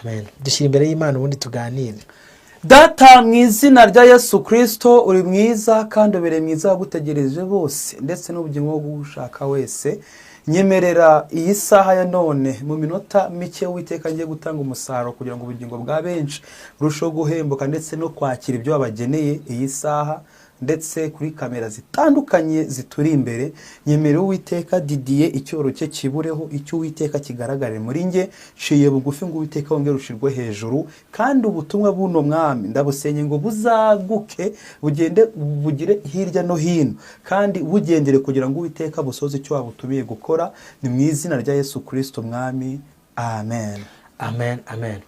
Amen. Dushyira imbere y'Imana ubundi tuganire. Data mu izina rya Yesu Kristo, uri mwiza kandi ubereye mwiza wagutegereje bose ndetse n'ubugingo bwo gushaka wese. Nyemerera iyi saha ya none mu minota mike Uwiteka ngiye gutanga umusaruro kugira ngo ubugingo bwa benshi burusheho guhembuka ndetse no kwakira ibyo wabageneye iyi saha, ndetse kuri kamera zitandukanye zituri imbere. Nyemerera Uwiteka Didier icyoro cye kibureho, icyo Uwiteka kigaragare muri nge. Ciye bugufi ngo Uwiteka wongere ushirwe hejuru, kandi ubutumwa buno mwami ndabusenye ngo buzaguke bugende bugire hirya no hino, kandi bugendere kugira ngo Uwiteka busoze icyo wabutumiye gukora. Ni mu izina rya Yesu Kristo mwami, amen. Amen, amen.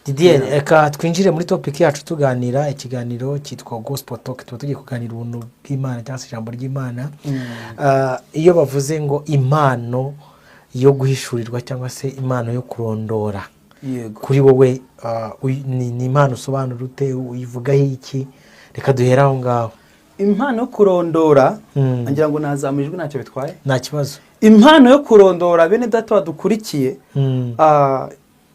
Didier, eka twinjire muri topic yacu tuganira. Ikiganiro cyitwa Gospel Talk, tuba tugiye kuganira ubuntu bw'Imana cyangwa se ijambo ry'Imana. Iyo bavuze ngo impano yo guhishurirwa cyangwa se impano yo kurondora, yego, kuri wowe ni impano usobanura ute, uyivugaho iki? Reka duhera aho ngaho. Impano yo kurondora, ngira ngo nazamujwe ntacyo bitwaye, nta kibazo. Impano yo kurondora, bene data badukurikiye,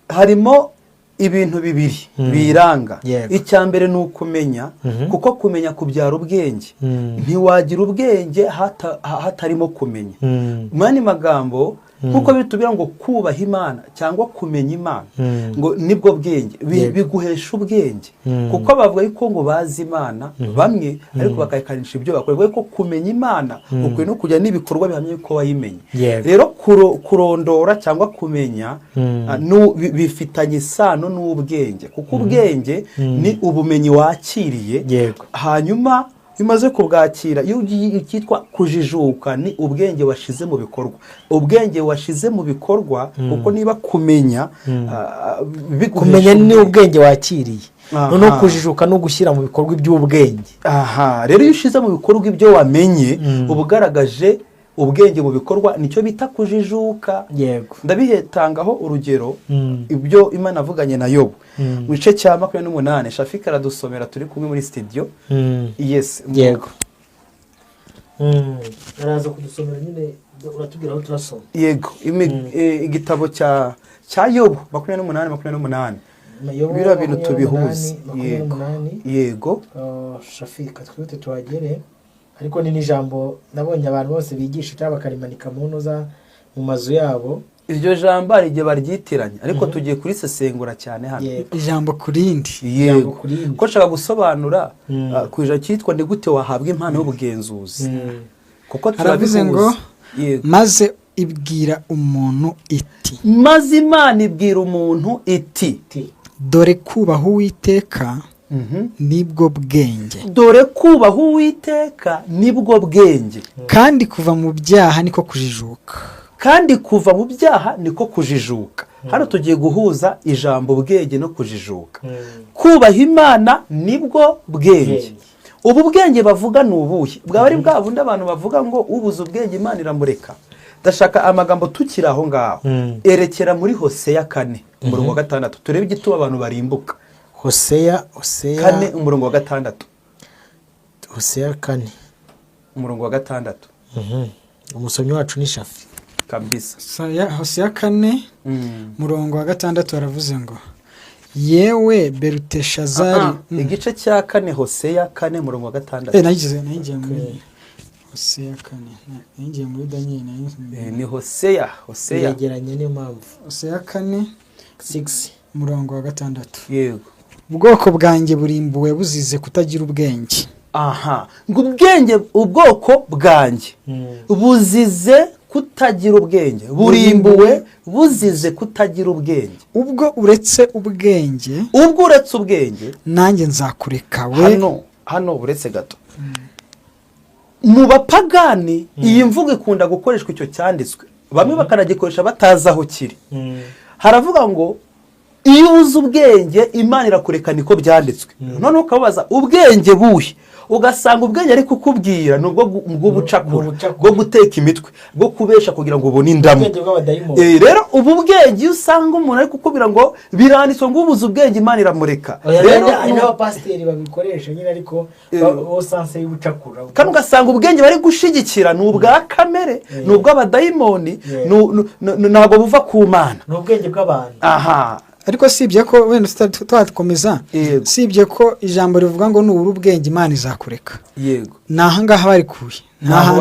harimo ibintu bibiri biranga. Icya mbere ni ukumenya, kuko kumenya kubyara ubwenge. Ntiwagira ubwenge hatarimo kumenya. Mwani magambo kuko bitubwira ngo kubaha Imana cyangwa kumenya Imana ngo nibwo bwenge, biguhesha ubwenge. Kuko bavuga yuko ngo bazi Imana bamwe ariko bakayikanisha ibyo bakora, ko kumenya Imana ukwiye no kujya n'ibikorwa bihamye yuko wayimenye. Rero kurondora cyangwa kumenya bifitanye isano n'ubwenge, kuko ubwenge ni ubumenyi wakiriye, hanyuma imaze kubwakira iyo cyitwa kujijuka ni ubwenge washize mu bikorwa. Ubwenge washize mu bikorwa, kuko niba kumenya kumenya ni ubwenge wakiriye, no kujijuka no gushyira mu bikorwa iby'ubwenge. Rero iyo ushize mu bikorwa ibyo wamenye ubugaragaje ubwenge mu bikorwa, nicyo bita kujijuka. Yego, ndabihetangaho urugero ibyo Imana avuganye na Yobu mu gice cya 28. Shafika aradusomera, turi kumwe muri studio. Yes, yego, araza kudusomera nyine, uratubwira aho turasoma. Yego, igitabo cya Yobu 28. Bira bintu tubihuze. Yego, Shafika twite tuhagere. Ariko ni n'ijambo nabonye abantu bose bigisha cyangwa bakarimanika mu ntuza mu mazu yabo. Iryo jambo rigiye baryitiranya, ariko tugiye kuri sesengura cyane hano. Ijambo kurindi. Yego, ko nshaka gusobanura kwijana cyitwa ndi gute wahabwa impano y'ubugenzuzi. Kuko turabize ngo maze ibwira umuntu iti, maze Imana ibwira umuntu iti, dore kubaha Uwiteka nibwo bwenge. Dore kubaha Uwiteka nibwo bwenge, kandi kuva mu byaha niko kujijuka. Kandi kuva mu byaha niko kujijuka. Hano tugiye guhuza ijambo bwenge no kujijuka. Kubaha Imana nibwo bwenge. Ubu bwenge bavuga ni ubuhe? Bwaba ari bwa bundi abantu bavuga ngo ubuze ubwenge Imana iramureka. Ndashaka amagambo tukiri aho ngaho. Erekera muri Hoseya 4 umurongo wa 6, turebe igituma abantu barimbuka. Hoseya 4 umurongo wa 6. Hoseya 4 umurongo wa 6. Umusomyi wacu ni Shafi kabisa. Hoseya 4 umurongo wa 6 aravuze ngo, yewe Beluteshazari. Igice cya 4 Hoseya 4 umurongo wa 6. Nagize muri Hoseya 4, nagiye muri Daniel. Ni Hoseya yegeranye niyo mpamvu. Hoseya 4 6 umurongo wa 6. Yego, ubwoko bwanjye burimbuwe buzize kutagira ubwenge. Ngo ubwoko bwanjye buzize kutagira ubwenge, burimbuwe buzize kutagira ubwenge. Ubwo uretse ubwenge, nanjye nzakureka we. Hano uretse gato. Mu bapagani iyi mvugo ikunda gukoreshwa icyo cyanditswe, bamwe bakanagikoresha batazi aho kiri. Haravuga ngo iyo uzi ubwenge Imana irakureka, niko byanditswe. None ukabaza ubwenge buhe, ugasanga ubwenge ari kukubwira nubwo bw'ubucakura, bwo guteka imitwe, bwo kubesha kugira ngo ubone indamu. Rero ubu bwenge usanga umuntu ari kukubwira ngo biranditswe ngo ubuze ubwenge Imana iramureka. Rero n'abapasiteri babikoresha nyine, ariko bo sanse y'ubucakura. Kandi ugasanga ubwenge bari gushigikira ni ubwa kamere, ni ubw'abadayimoni, ntabwo buva ku Mana, ni ubwenge bw'abantu. ariko sibye ko wenda twakomeza sibye ko ijambo rivuga ngo nubura ubwenge Imana izakureka. Yego. Nahangaha barikuye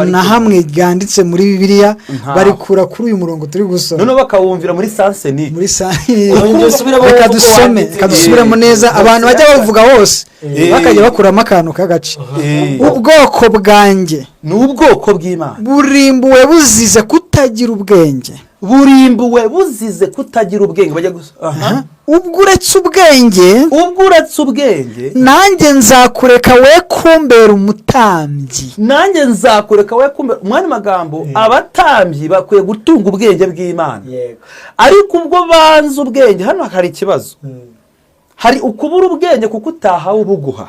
na hamwe ryanditse muri Bibiliya barikura kuri uyu murongo turi gusoma. None bakawumvira muri sanseni. Muri kadusubiremo neza abantu bajya bavuga hose bakajya bakuramo akantu k'agace. Ubwoko bwanjye ni ubwoko bw'Imana burimbuwe buzize kutagira ubwenge. Burimbuwe buzize kutagira ubwenge bajya ubwo uretse ubwenge nanjye nzakureka we kumbera umutambyi. Nanjye nzakureka we kumbera umwanya magambo. Abatambyi bakwiye gutunga ubwenge bw'Imana. Ariko ubwo banze ubwenge hano hari ikibazo. Hari ukubura ubwenge kuko utahawe ubuguha.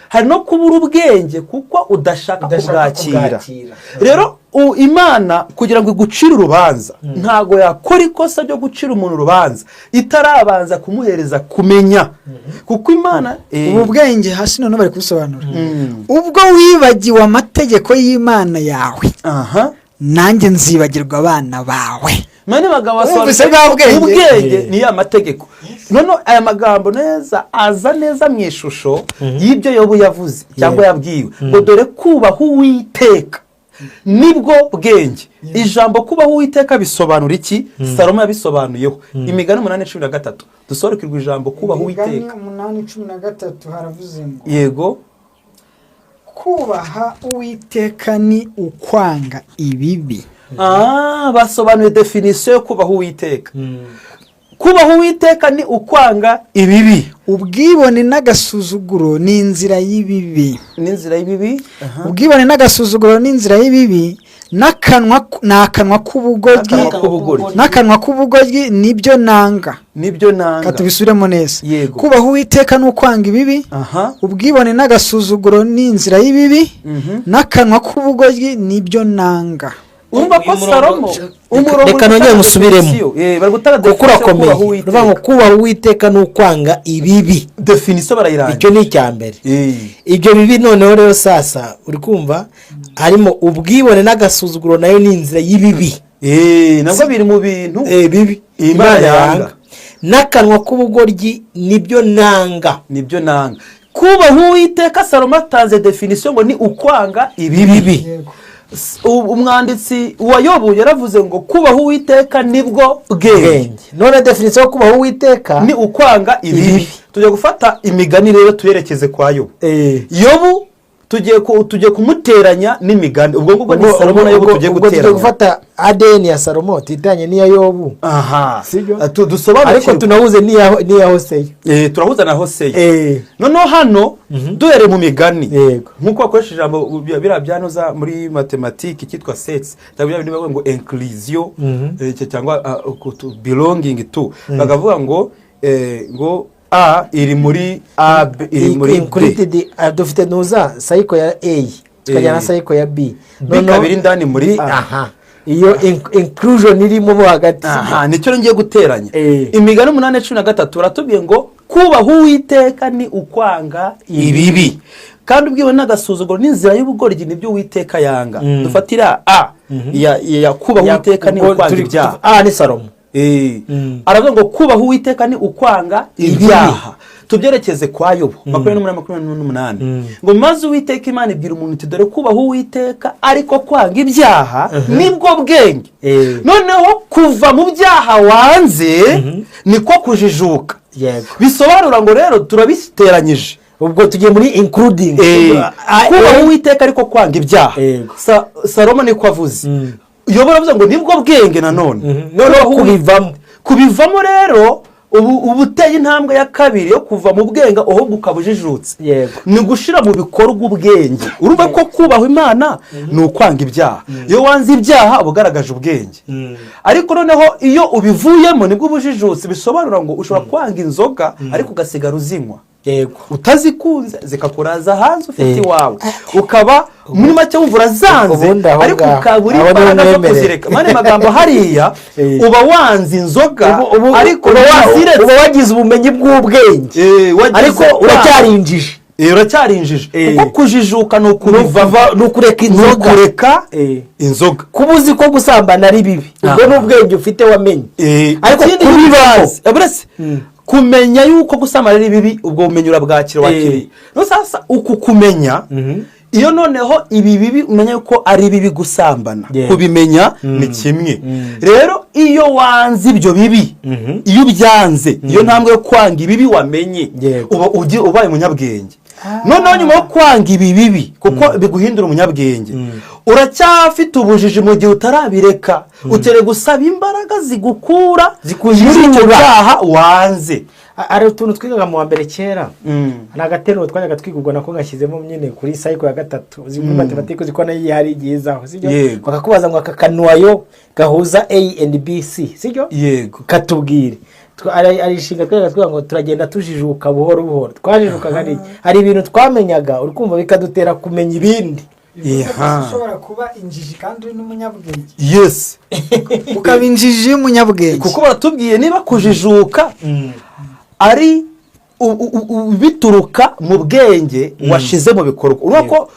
Hari no kubura ubwenge kuko udashaka kubwakira. Rero Imana kugira ngo igucire urubanza ntago yakora ikosa ryo gucira umuntu urubanza itarabanza kumuhereza kumenya. Kuko Imana ubu bwenge hasi none bari kubisobanura. Ubwo wibagiwe amategeko y'Imana yawe nanjye nzibagirwa abana bawe. Mane bagabo ubwenge ni ya mategeko. None aya magambo neza aza neza mu ishusho y'ibyo Yobu yavuze cyangwa yabwiwe ngo dore kubaha Uwiteka nibwo bwenge. Ijambo kubaho Uwiteka bisobanura iki? Salomo yabisobanuyeho. Imigani 8:13 dusorekirwa ijambo kubaho Uwiteka. Imigani 8:13 haravuze ngo yego, kubaha Uwiteka ni ukwanga ibibi. Basobanuye definition yo kubaho Uwiteka. Kubaho Uwiteka ni ukwanga ibibi. Ubwibone n'agasuzuguro ni inzira y'ibibi. Ubwibone n'agasuzuguro ni inzira y'ibibi. N'akanwa k'ubugoryi nibyo nanga. Katubisubiremo neza. Kubaho Uwiteka ni ukwanga ibibi. Ubwibone n'agasuzuguro ni inzira y'ibibi. N'akanwa k'ubugoryi nibyo nanga. Umva ko Salomo reka nongeye musubiremo kuko urakomeye. Ruvuga ngo kubaha Uwiteka ni ukwanga ibibi. Definition barayiranga. Icyo ni icyambere. Ibyo bibi noneho rero sasa uri kumva harimo ubwibone n'agasuzuguro nayo ni inzira y'ibibi. Nabwo biri mu bintu bibi Imana yanga. N'akanwa k'ubugoryi nibyo nanga. Kubaha Uwiteka Salomo atanze definition ngo ni ukwanga ibibi. Umwanditsi wa Yobu yaravuze ngo kubaha Uwiteka nibwo bwenge. None definition yo kubaha Uwiteka ni ukwanga ibibi. Tujye gufata imigani rero tuyerekeze kwa Yobu. Yobu tugiye kumuteranya n'imigani. Ubwo ni Salomo na Yobu tugiye guteranya. Tugiye gufata ADN ya Salomo titanye n'iya Yobu. Dusobanura ariko tunahuze n'iya Hoseya. Turahuza na Hoseya. Noneho hano duhere mu migani. Nkuko akoresha ijambo birabyanoza muri matematike cyitwa sets. Tabira bindi bavuga ngo inclusion cyangwa belonging to. Bagavuga ngo A iri muri A iri muri B. Dufite nuza cycle ya A tukajya na cycle ya B. Kabiri ndani muri A. Iyo inclusion iri mu hagati. Nicyo ngiye guteranya. Imigani 8:13 ratubwiye ngo kubaha Uwiteka ni ukwanga ibibi. Kandi ubwiwe n'agasuzuguro n'inzira y'ubugoryi nibyo Uwiteka yanga. Dufatira A ya kubaha Uwiteka ni ukwanga ibyaha. Ni Salomo. Aravuga ngo kubaha Uwiteka ni ukwanga ibyaha. Tubyerekeze kwa Yobu 28:28 ngo maze Uwiteka Imana ibwira umuntu iti dore kubaha Uwiteka ariko kwanga ibyaha nibwo bwenge. Noneho kuva mu byaha wanze niko kujijuka. Bisobanura ngo rero turabiteranyije. Ubwo tugiye muri including kubaha Uwiteka ariko kwanga ibyaha. Salomo niko avuze. Yobu aravuze ngo nibwo bwenge nanone. Noneho kubivamo rero ubuteye intambwe ya kabiri yo kuva mu bwenge aho bukabujijutse. Ni gushira mu bikorwa ubwenge. Urumva ko kubaha Imana ni ukwanga ibyaha. Iyo wanze ibyaha ubugaragaje ubwenge. Ariko noneho iyo ubivuyemo nibwo ubujijutse. Bisobanura ngo ushobora kwanga inzoga ariko ugasigara uzinywa. Utazikunze zikakuraza hanze ufite iwawe ukaba muri make wumvura zanze ariko ukaburi imbaraga zo kuzireka. Mane magambo hariya uba wanze inzoga ariko uba wagize ubumenyi bw'ubwenge ariko uracyarinjije. uracyari injiji kuko kujijuka ni ukureka inzoga. kuba uzi ko gusambana ari bibi ubwo n'ubwenge ufite wamenye, ariko kubibaza kumenya yuko gusambana ari bibi ubwo bumenyi urabwakira wakiriye. no sasa uku kumenya iyo noneho ibi bibi umenya yuko ari bibi gusambana, kubimenya ni kimwe. rero iyo wanze ibyo bibi, iyo byanze, iyo ntambwe yo kwanga ibibi wamenye, ubaye umunyabwenge. noneho nyuma yo kwanga ibi bibi kuko biguhindura umunyabwenge, uracyafite ubujiji mu gihe utarabireka, utere gusaba imbaraga zigukura muri icyo cyaha wanze. ari utuntu twigaga mu wa mbere kera, ni agateruro twajyaga twigurwa nako gashyizemo nyine kuri sayiko ya 3 uzi muri matematike uzi ko nayo hari igizaho, sibyo? bakakubaza ngo akakanuwayo gahuza A and B C, sibyo? Yego, katubwire arishinga twaga ngo turagenda tujijuka buhoro buhoro. Twajijukaga hari ibintu twamenyaga urikumva bikadutera kumenya ibindi. ushobora kuba injiji kandi uri n'umunyabwenge. Yes, ukaba injiji y'umunyabwenge kuko baratubwiye niba kujijuka ari bituruka mu bwenge washize mu bikorwa. urako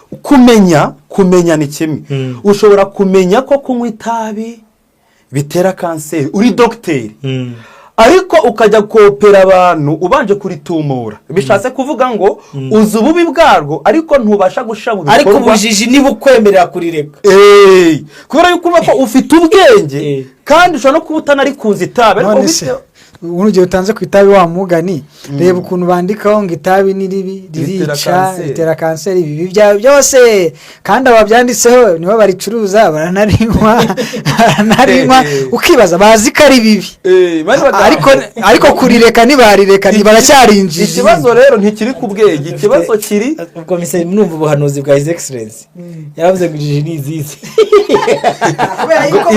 kumenya ni kimwe. ushobora kumenya ko kunywa itabi bitera kanseri, uri dogiteri, ariko ukajya kopera abantu ubanje kuritumura. bishatse kuvuga ngo uzi ububi bwarwo ariko ntubasha gusha mu bikorwa, ariko ubujiji niba ukwemerera kurireka. kubera yuko ufite ubwenge kandi ushobora no kuba utanarikunze itabi, ariko urugero utanze ku itabi wa mugani, reba ukuntu bandikaho ngo itabi ni ribi, ririca, ritera kanseri, ibi byawe byose, kandi ababyanditseho nibo baricuruza, baranarinywa ukibaza bazi ko ari bibi, ariko kurireka ntibarireka, ntibaracyari ikibazo rero ntikiri ku bwenge, ikibazo kiri ubwo mise mwumva ubuhanuzi bwa His Excellency yaravuze ngo injiji ni izizi. kubera yuko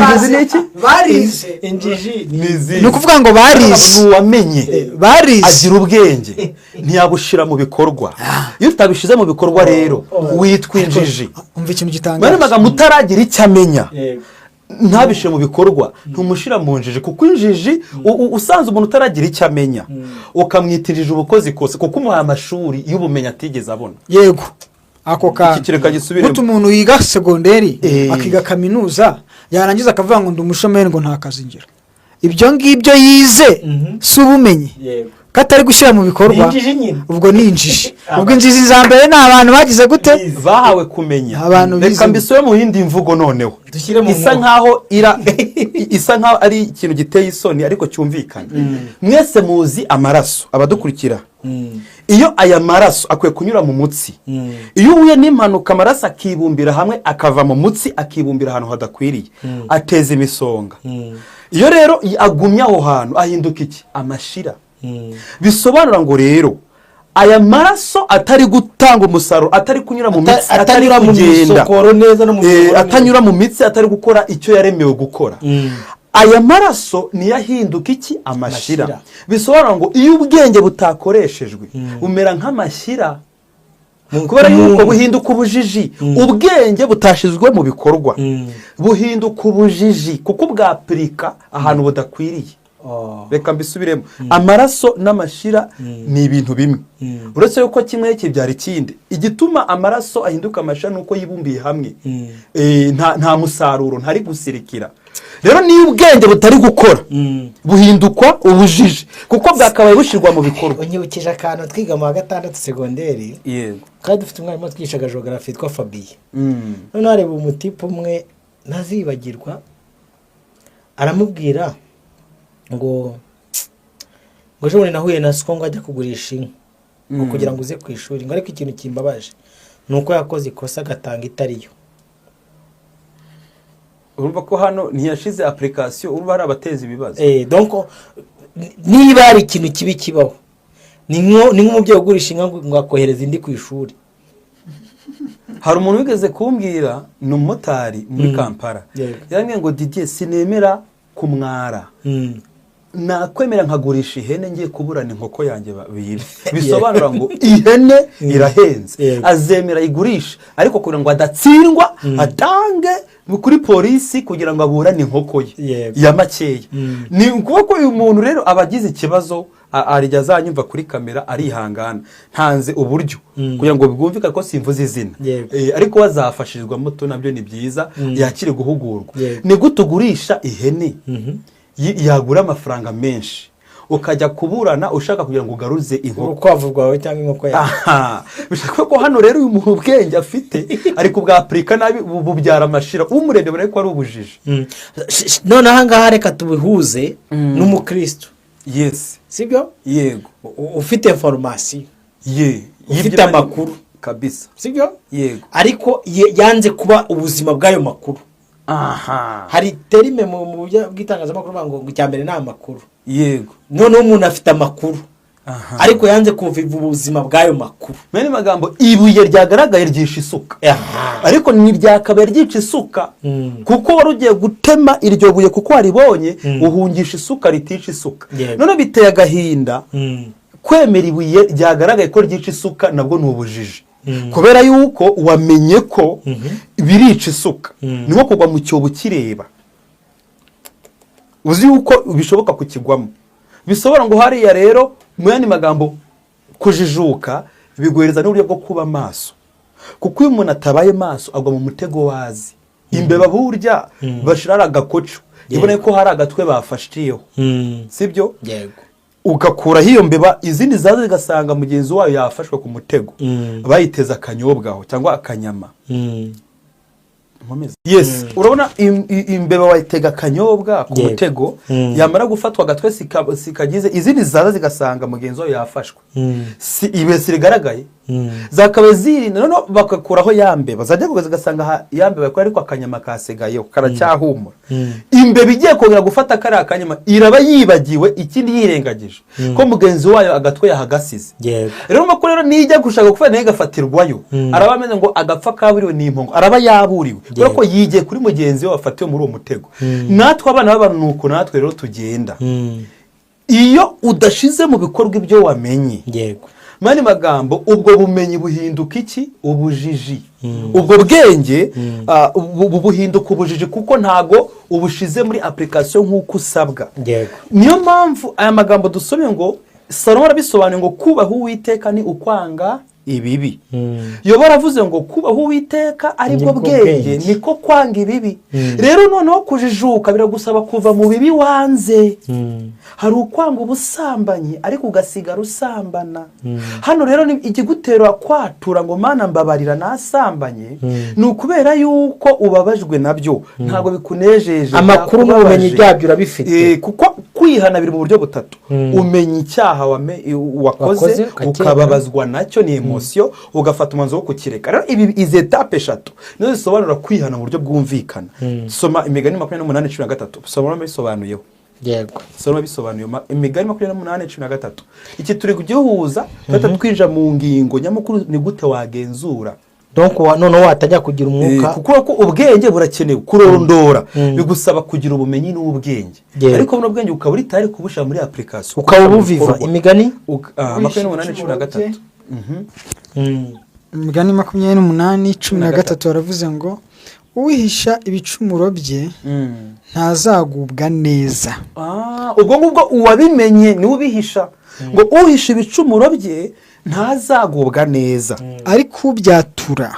barize injiji ni ukuvuga ngo barize, nuwamenye agira ubwenge ntiyabushira mu bikorwa. iyo utabishize mu bikorwa rero witwa injiji. umva ikintu gitangaje, bari mutaragira icyo amenya ntabishe mu bikorwa, ntumushira mu njiji. kuko injiji usanze umuntu utaragira icyo amenya ukamwitirije ubukozi kose kuko umuha amashuri y'ubumenyi atigeze abona. yego, ako kantu umuntu yiga segonderi akiga kaminuza yarangiza akavuga ngo ndi umushomeri ngo nta kazi ngira, ibyo ngibyo yize si ubumenyi, katari gushyira mu bikorwa, ubwo ni injiji. ubwo injiji za mbere ni abantu bagize gute, bahawe kumenya. reka mbisore mu yindi mvugo noneho isa nkaho ari ikintu giteye isoni ariko cyumvikana. mwese muzi amaraso, abadukurikira, iyo aya maraso akwiye kunyura mu mutsi. iyo uhuye n'impanuka amaraso akibumbira hamwe akava mu mutsi akibumbira ahantu hadakwiriye, ateza imisonga. iyo rero agumye aho hantu ahinduka iki? Amashira. bisobanura ngo rero aya maraso atari gutanga umusaruro, atari kunyura mu mitsi, atari kugenda, atanyura mu mitsi, atari gukora icyo yaremewe gukora. aya maraso niyo ahinduka iki? Amashira. bisobanura ngo iyo ubwenge butakoreshejwe umera nk'amashyira, kubera yuko buhinduka ubujiji. ubwenge butashizwe mu bikorwa buhinduka ubujiji kuko bwapirika ahantu budakwiriye. reka mbisubiremo, amaraso n'amashira ni ibintu bimwe, uretse yuko kimwe kibyara ikindi. igituma amaraso ahinduka amashira nuko yibumbiye hamwe, nta musaruro, ntari gusirikira. rero niyo ubwenge butari gukora buhindukwa ubujiji kuko bwakabaye bushyirwa mu bikorwa. unyibukije akantu twiga mu wa 6 segonderi, yego, kandi dufite umwarimu twigishaga geography yitwa Fabien. none areba umutipe umwe ntazibagirwa, aramubwira ngo ejo nahuye na siko ngo ajya kugurisha inka ngo kugira ngo uze ku ishuri, ngo ariko ikintu kimbabaje ni uko yakoze ikosa agatanga itariyo. urumva ko hano ntiyashize application, urumva hari abateza ibibazo. donc niba hari ikintu kibi kibaho ni nk'umubyeyi ugurisha inka ngo akohereza indi ku ishuri. hari umuntu wigeze kumbwira, ni umumotari muri Kampala, yarambwiye ngo Didier sinemera kumwara, nakwemera nkagurisha ihene ngiye kuburana inkoko yanjye biyibe. bisobanura ngo ihene irahenze, azemera igurisha ariko kugira ngo adatsindwa atange kuri polisi kugira ngo aburane inkoko ye ya makeya. ni ukuboko uyu muntu rero abagize ikibazo arijya azanyumva kuri kamera arihangana ntanze uburyo kugira ngo bwumvike ko simvuze izina ariko wazafashirizwamo to nabyo ni byiza yakire guhugurwa ni gute ugurisha ihene yagura amafaranga menshi ukajya kuburana ushaka kugira ngo ugaruze inkoko urukwavu rwawe cyangwa inkoko yawe bishaka ko hano rero uyu muntu ubwenge afite ariko bwa Afrika nabi bubyara amashira umurebye bone ko ari ubujiji none aha ngaha reka tubihuze n'umukristo yes sibyo yego ufite information ufite amakuru kabisa sibyo yego ariko yanze kuba ubuzima bw'ayo makuru hari terime mu buryo bw'itangazamakuru ngo icyambere ni amakuru yego none umuntu afite amakuru ariko yanze kumva ubuzima bw'ayo makuru mene magambo ibuye ryagaragaye ryisha isuka ariko ni ryakabaye ryica isuka kuko wari ugiye gutema iryo buye kuko waribonye uhungisha isuka ritica isuka none biteye agahinda kwemera ibuye ryagaragaye ko ryica isuka nabwo ni ubujiji kubera yuko wamenye ko birica isuka niho kugwa mu cyobo kireba uzi yuko bishoboka kukigwamo bisobora ngo hariya rero mu yandi magambo kujijuka biguhereza n'uburyo bwo kuba maso kuko uyu muntu atabaye maso agwa mu mutego wazi imbeba burya bashirara agakoco ibone ko hari agatwe bafashiyeho sibyo yego ugakura hiyo mbeba izindi zaza zigasanga mugenzi wayo yafashwe ku mutego bayiteza akanyobwaho cyangwa akanyama yes urabona imbeba wayitega akanyobwa ku mutego yamara gufatwa agatwe sikagize izindi zaza zigasanga mugenzi wayo yafashwe si ibese rigaragaye zakabe zirinda none bakakuraho yambeba zajya kugaza gasanga yambeba ko ariko akanyama kasegayeho karacyahumura imbeba igiye kongera gufata kari akanyama iraba yibagiwe ikindi yirengagije ko mugenzi wayo agatwe yahagasize rero makuru rero nijya gushaka gufata naye gafatirwayo araba ameze ngo agapfa kaburiwe n'impongo araba yaburiwe kuko yigiye kuri mugenzi we wafatiwe muri uwo mutego natwe abana b'abantu nuko natwe rero tugenda iyo udashize mu bikorwa ibyo wamenye yego mani magambo ubwo bumenyi buhinduka iki ubujiji ubwo bwenge buhinduka ubujiji kuko ntago ubushize muri application nk'uko usabwa niyo mpamvu aya magambo dusomye ngo Salomo arabisobanuye ngo kubaha Uwiteka ni ukwanga ibibi yo baravuze ngo kubaho Uwiteka aribwo bwenge niko kwanga ibibi rero noneho kujijuka biragusaba kuva mu bibi wanze hari ukwanga ubusambanyi ariko ugasigara usambana hano rero igigutera kwatura ngo mana mbabarira nasambanye ni ukubera yuko ubabajwe nabyo ntago bikunejeje amakuru n'ubumenyi byabyo urabifite kuko kwihana biri mu buryo butatu umenya icyaha wakoze ukababazwa nacyo ni emotion ugafata umwanzuro wo kukireka rero ibi izi etape 3 nizo zisobanura kwihana mu buryo bwumvikana soma imigani 28:13 Salomo bisobanuyeho yego Salomo bisobanuye imigani 28:13 iki turi kugihuza twinja mu ngingo nyamukuru ni gute wagenzura donc none watajya kugira umwuka kuko ko ubwenge burakenewe kurondora bigusaba kugira ubumenyi n'ubwenge ariko buno bwenge ukaba uri tari kubusha muri application ukaba buviva imigani 28:13 imigani 28:13 baravuze ngo uwihisha ibicumuro bye ntazagubwa neza ubwo ngubwo uwabimenye ni ubihisha ngo uhisha ibicumuro bye ntazagubwa neza ariko ubyatura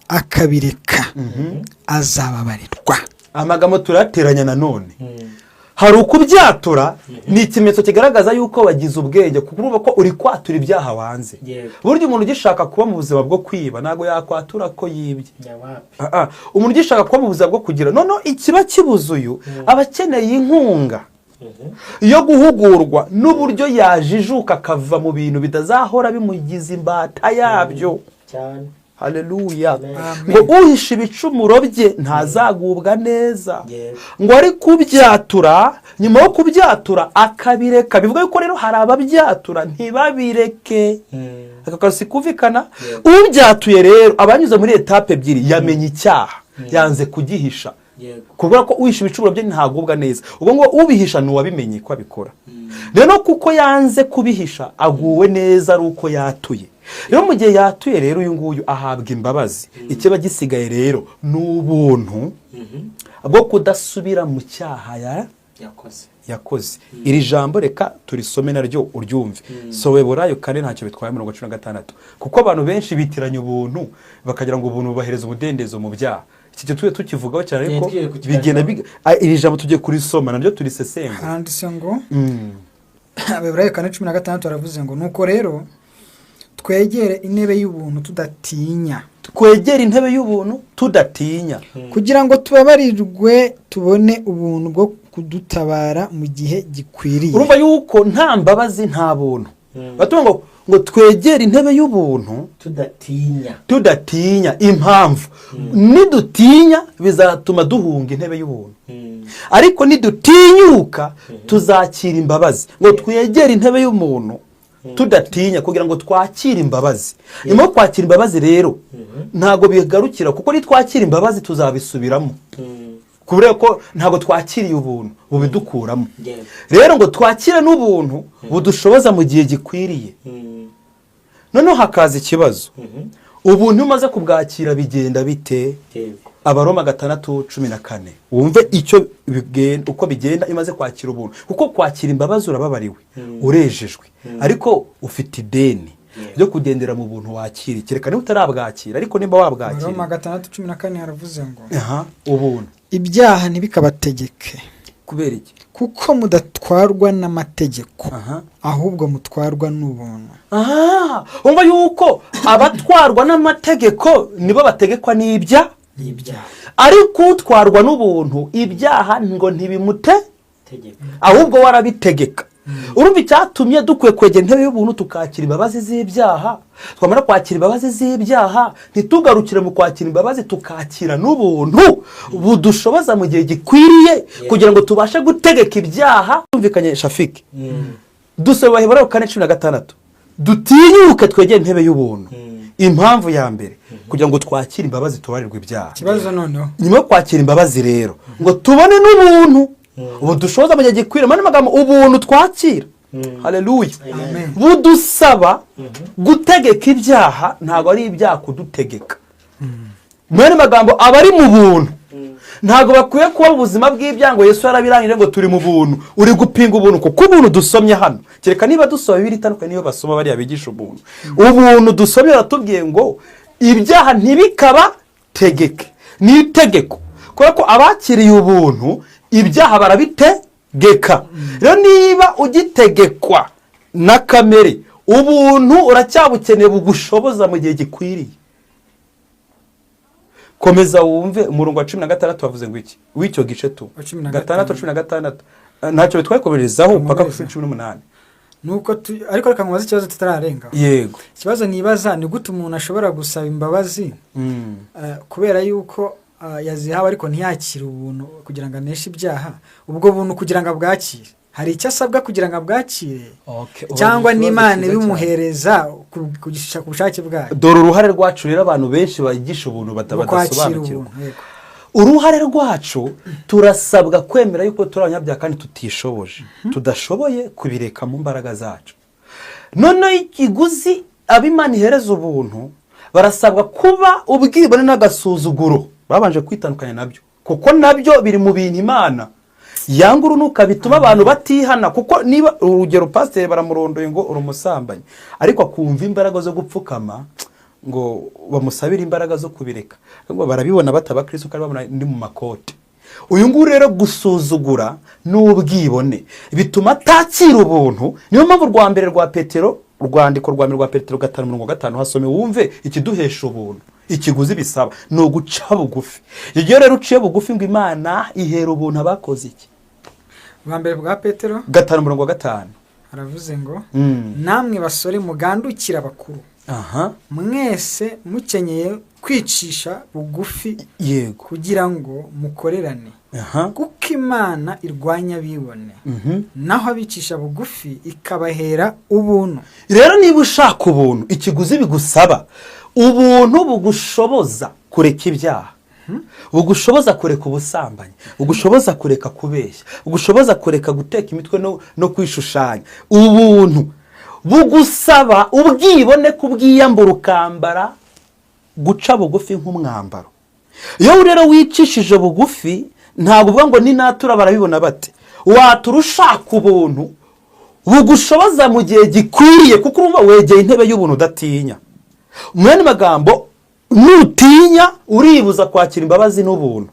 akabireka azababarirwa amagambo turateranya nanone hari ukubyatura ni ikimenyetso kigaragaza yuko wagize ubwenge kuko ko uri kwatura ibyaha wanze buryo umuntu ugishaka kuba mu buzima bwo kwiba nago yakwatura ko yibye umuntu ugishaka kuba mu buzima bwo kugira none ikiba kibuzuyu abakeneye inkunga yo guhugurwa n'uburyo yajijuka akava mu bintu bitazahora bimugize imbata yabyo cyane haleluya ngo uhisha ibicumuro bye ntazagubwa neza ngo ari kubyatura nyuma yo kubyatura akabireka bivuga yuko rero hari ababyatura ntibabireke akakasi kuvikana ubyatuye rero abanyuze muri etape ebyiri yamenye icyaha yanze kugihisha kubera ko uhisha ibicumuro bye ntagubwa neza ubwo ngo ubihisha nuwabimenye ko abikora rero kuko yanze kubihisha aguwe neza ari uko yatuye rero mu gihe yatuye rero uyu nguyu ahabwa imbabazi ikiba gisigaye rero n'ubuntu bwo kudasubira mu cyaha yakoze. Iri jambo reka turisome naryo uryumve. Soheburayo 4 ntacyo bitwaye 16, kuko abantu benshi bitiranya ubuntu bakagira ngo ubuntu bubahereza umudendezo mu byaha. Iki cyo tukivugaho cyane ariko bigenda iri jambo tugiye kurisoma naryo turisesenga. Handitse ngo Abaheburayo 4:16 aravuze ngo nuko rero twegere intebe y'ubuntu tudatinya. Twegere intebe y'ubuntu tudatinya kugira ngo tubabarirwe tubone ubuntu bwo kudutabara mu gihe gikwiriye. Urumva yuko nta mbabazi nta buntu. Batunga ngo twegere intebe y'ubuntu tudatinya. Impamvu nidutinya bizatuma duhunga intebe y'ubuntu. Ariko nidutinyuka tuzakira imbabazi. Ngo twegere intebe y'umuntu tudatinya kugira ngo twakire imbabazi. Nyuma kwakira imbabazi rero ntago bigarukira, kuko ni twakira imbabazi tuzabisubiramo. Kubera ko ntago twakiriye ubuntu bubidukuramo. Rero ngo twakire n'ubuntu budushoboza mu gihe gikwiriye. Noneho hakaza ikibazo. Ubuntu umaze kubwakira bigenda bite? Abaroma 6:14. Wumve icyo bigenda uko bigenda imaze kwakira ubuntu. Kuko kwakira imbabazi urababariwe, urejejwe, ariko ufite ideni byo kudendera mu buntu wakira. Kerekane utarabwakira, ariko nimba wabwakira. Abaroma 6:14 haravuze ngo ubuntu ibyaha ntibikabategeke. Kubera iki? Kuko mudatwarwa n'amategeko, ahubwo mutwarwa n'ubuntu. Umva yuko abatwarwa n'amategeko nibo bategekwa n'ibyaha. Ariko utwarwa n'ubuntu ibyaha ngo ntibimutegeka, ahubwo warabitegeka. Urumva icyatumye dukwiye kwegera intebe y'ubuntu tukakira imbabazi z'ibyaha. Twamara kwakira imbabazi z'ibyaha ntitugarukire mu kwakira imbabazi, tukakira n'ubuntu budushoboza mu gihe gikwiriye kugira ngo tubashe gutegeka ibyaha. Tumvikanye Shafiki? Dusaba Abaheburayo 4:16 dutinyuke twegere intebe y'ubuntu. Impamvu ya mbere kugira ngo twakire imbabazi tubarirwe ibyaha. Kibazo noneho nyuma yo kwakira imbabazi rero ngo tubone n'ubuntu budushoboza mu gihe gikwiriye. Mane magambo ubuntu twakira. Haleluya. Budusaba gutegeka ibyaha, ntago ari ibyaha kudutegeka. Mane magambo abari mu buntu ntago bakwiye kuba ubuzima bw'ibyango. Yesu yarabirangije ngo turi mu buntu. Uri gupinga ubuntu kuko ubuntu dusomye hano. Kereka niba dusoma Bibiliya itandukanye niyo basoma bari abigisha ubuntu. Ubuntu dusomye ratubwiye ngo ibyaha ntibikaba tegeke. Ni itegeko. Kuko abakiriye ubuntu ibyaha barabitegeka. Rero niba ugitegekwa na kamere, ubuntu uracyabukeneye bugushoboza mu gihe gikwiriye. Komeza wumve umurongo wa 16 bavuze ngo iki? W'icyo gice tu 6:16 ntacyo bitwakomerezaho paka 18. Nuko ariko reka nkubaze ikibazo tutararenga. Yego. Ikibazo nibaza ni gute umuntu ashobora gusaba imbabazi kubera yuko yazihawe ariko ntiyakire ubuntu kugira ngo aneshe ibyaha. Ubwo buntu kugira ngo abwakire hari icyo asabwa kugira ngo abwakire, cyangwa n'Imana bimuhereza kugisha ku bushake bwayo. Dore uruhare rwacu rero abantu benshi bayigisha ubuntu batabasobanukirwa. Uruhare rwacu turasabwa kwemera yuko turi abanyabyaha kandi tutishoboje, tudashoboye kubireka mu mbaraga zacu. None ikiguzi ab'Imana ihereza ubuntu barasabwa kuba ubwibone n'agasuzuguro. Babanje kwitandukanya nabyo, kuko nabyo biri mu bintu Imana yanga urunuka bituma abantu batihana. Kuko niba urugero pastor baramurondoye ngo urumusambanyi, ariko akumva imbaraga zo gupfukama ngo bamusabira imbaraga zo kubireka, ngo barabibona bataba Kristo kandi babona ndi mu makote. Uyu nguru rero gusuzugura n'ubwibone bituma atakira ubuntu. Niyo mpamvu rwa mbere rwa Petero, urwandiko rwa mbere rwa Petero 5:5 hasome wumve ikiduhesha ubuntu. Ikiguzi bisaba no guca bugufi. Iyo rero uciye bugufi ngo Imana ihera ubuntu abakoze iki? Rwa mbere bwa Petero 5:5 aravuze ngo namwe basore mugandukira abakuru, mwese mukenyeye kwicisha bugufi, yego, kugira ngo mukorerane, kuko Imana irwanya bibone, naho abicisha bugufi ikabahera ubuntu. Rero niba ushaka ubuntu, ikiguzi bigusaba ubuntu bugushoboza kureka ibyaha, bugushoboza kureka ubusambanyi, bugushoboza kureka kubeshya, bugushoboza kureka guteka imitwe no kwishushanya. Ubuntu bugusaba ubwibone kubwiyambura ukambara guca bugufi nk'umwambaro. Iyo rero wicishije bugufi ntabwo uvuga ngo ni natura barabibona bate. watura ushaka ubuntu bugushoboza mu gihe gikwiriye, kuko urumva wegeye intebe y'ubuntu udatinya. mu yandi magambo, nutinya uribuza kwakira imbabazi n'ubuntu,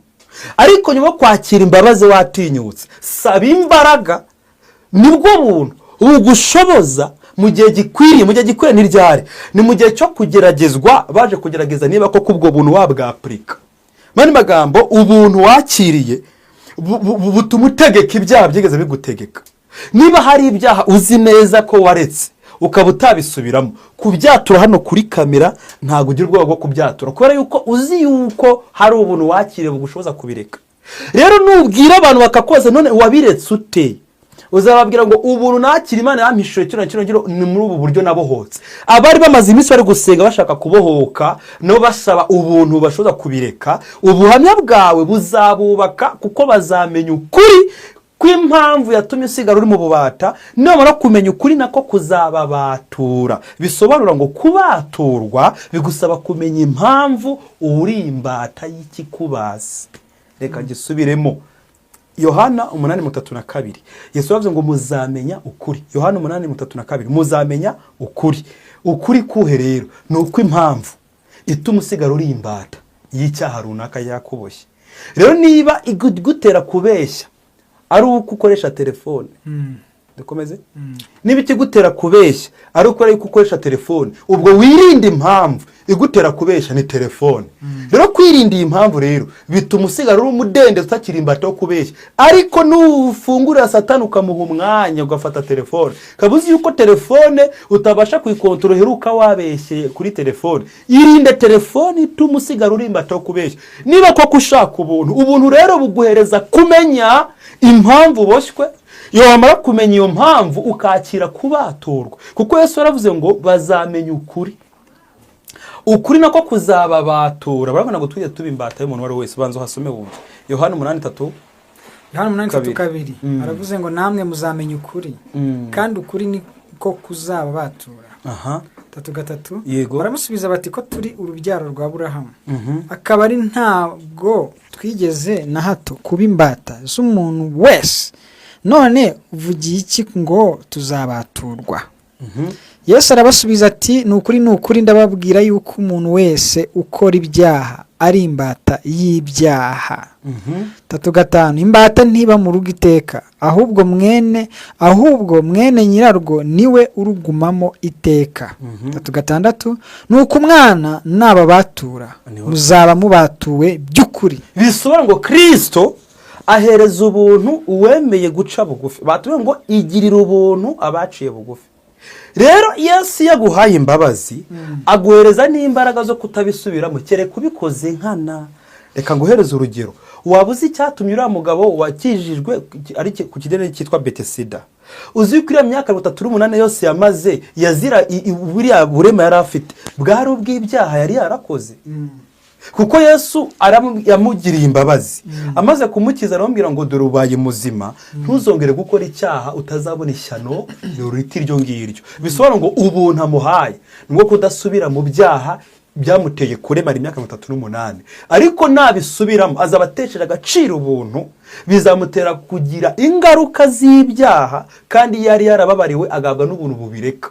ariko nyuma yo kwakira imbabazi watinyutse, saba imbaraga, nibwo buntu bugushoboza mu gihe gikwiriye. Mu gihe gikwiriye ni ryari? Ni mu gihe cyo kugeragezwa, baje kugerageza niba koko ubwo buntu wabwapurika. mu yandi magambo, ubuntu wakiriye butuma utegeka ibyaha byigeze bigutegeka. Niba hari ibyaha uzi neza ko waretse ukaba utabisubiramo, kubyatura hano kuri kamera ntabwo ugira ubwoba bwo kubyatura, kubera yuko uzi yuko hari ubuntu wakiriye bugushoboza kubireka. rero nubwira abantu bakakoza none wabiretse ute, uzababwira ngo ubuntu nakira Imana yampishuye kino ni muri ubu buryo nabohotse. Abari bamaze iminsi bari gusenga bashaka kubohoka no basaba ubuntu bashoboza kubireka, ubuhamya bwawe buzabubaka, kuko bazamenya ukuri kw'impamvu yatumye usigara uri mu bubata. Namara kumenya ukuri nako kuzababatura. Bisobanura ngo kubaturwa bigusaba kumenya impamvu uri imbata y'ikikubaza. Reka gisubiremo. Yohana 8:32. Yesu yavuze ngo muzamenya ukuri. Yohana 8:32. Muzamenya ukuri. Ukuri kuhe rero? Ni uko impamvu ituma usigara uri imbata y'icyaha runaka yakuboshye. Rero niba igutera kubeshya ari uko ukoresha telefone, dukomeze, niba ikigutera kubeshya ari uko ukoresha telefone, ubwo wirinde impamvu igutera kubeshya ni telefone. Rero kwirinda iyi impamvu rero bituma usigara uri umudende utakiri imbata yo kubeshya. Ariko nufungurira Satani ukamuha umwanya ugafata telefone, kabuzi yuko telefone utabasha kuyikontorora, heruka wabeshye kuri telefone. Irinde telefone ituma usigara uri imbata yo kubeshya. Niba koko ushaka ubuntu rero buguhereza kumenya impamvu uboshywe, iyo wamara kumenya iyo mpamvu ukakira kubaturwa, kuko Yesu yaravuze ngo bazamenya ukuri. Ukuri nako kuzababatura. Barabona ngo tujye tuba imbata y'umuntu wari wese. Banzo hasome wumve Yohana 8:3. Yohana 8:2 aravuze ngo namwe muzamenya ukuri, kandi ukuri niko kuzababatura. 3:3 baramusubiza bati ko turi urubyaro rwa Aburahamu, akaba ari ntabwo twigeze na hato kuba imbata z'umuntu wese, none uvugiye iki ngo tuzabaturwa? Yesu arabasubiza ati ni ukuri ndababwira yuko umuntu wese ukora ibyaha ari imbata y'ibyaha. 3:5 imbata ntiba mu rugo iteka, ahubwo mwene nyirarwo niwe urugumamo iteka. 3:6 nuko umwana nababatura muzaba mubatuwe by'ukuri. Bisobanura ngo Kristo ahereza ubuntu uwemeye guca bugufi. Batuye ngo igirira ubuntu abaciye bugufi. Rero Yesu yaguhaye imbabazi, aguhereza n'imbaraga zo kutabisubiramo, kere kubikoze nkana. Reka nguhereza urugero. Wabuze icyatumye uriya mugabo wakijijwe ari ku kidene cyitwa Betesida. Uzi ko iriya myaka 38 yose yamaze yazira buriya burema yari afite bwari ubw'ibyaha yari yarakoze. Kuko Yesu yamugiriye imbabazi, amaze kumukiza aramubwira ngo dore ubaye muzima, ntuzongere gukora icyaha utazabona ishyano yoriti ryo ngiryo. Bisobanura ngo ubuntu amuhaye ngo kudasubira mu byaha byamuteye kuremara imyaka 38, ariko nabisubiramo azabatesheje agaciro ubuntu, bizamutera kugira ingaruka z'ibyaha, kandi yari yarababariwe agabwa n'ubuntu bubireka.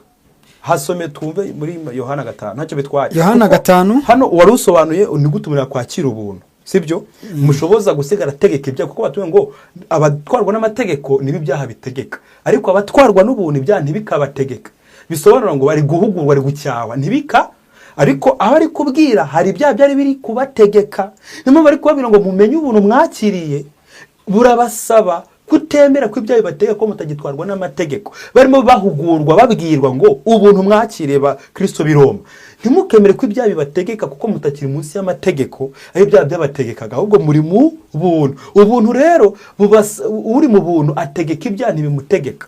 Hasome twumve muri Yohana 5 ntacyo bitwaye. Yohana 5 hano wari usobanuye ni gutumira kwakira ubuntu, sibyo? Mushoboza gusigara tegeka ibyaha, kuko batuye ngo abatwarwa n'amategeko nibi byaha bitegeka, ariko abatwarwa n'ubuntu ibyaha ntibikabategeka. Bisobanura ngo bari guhugurwa, bari gucyawa ntibika, ariko abari kubwira hari ibyaha byari biri kubategeka. Nimwe bari kubabwira ngo mumenye ubuntu mwakiriye, burabasaba kutemera ko ibyaha bibategeka ko mutagitwarwa n'amategeko. Barimo bahugurwa babwirwa ngo ubuntu mwakiriye ba Kristo biroma, ntimukemere ko ibyaha bibategeka kuko mutakiri munsi y'amategeko, aho ibyaha byabategekaga, ahubwo muri mu buntu. Ubuntu rero uri mu buntu ategeka ibyaha ntibimutegeka.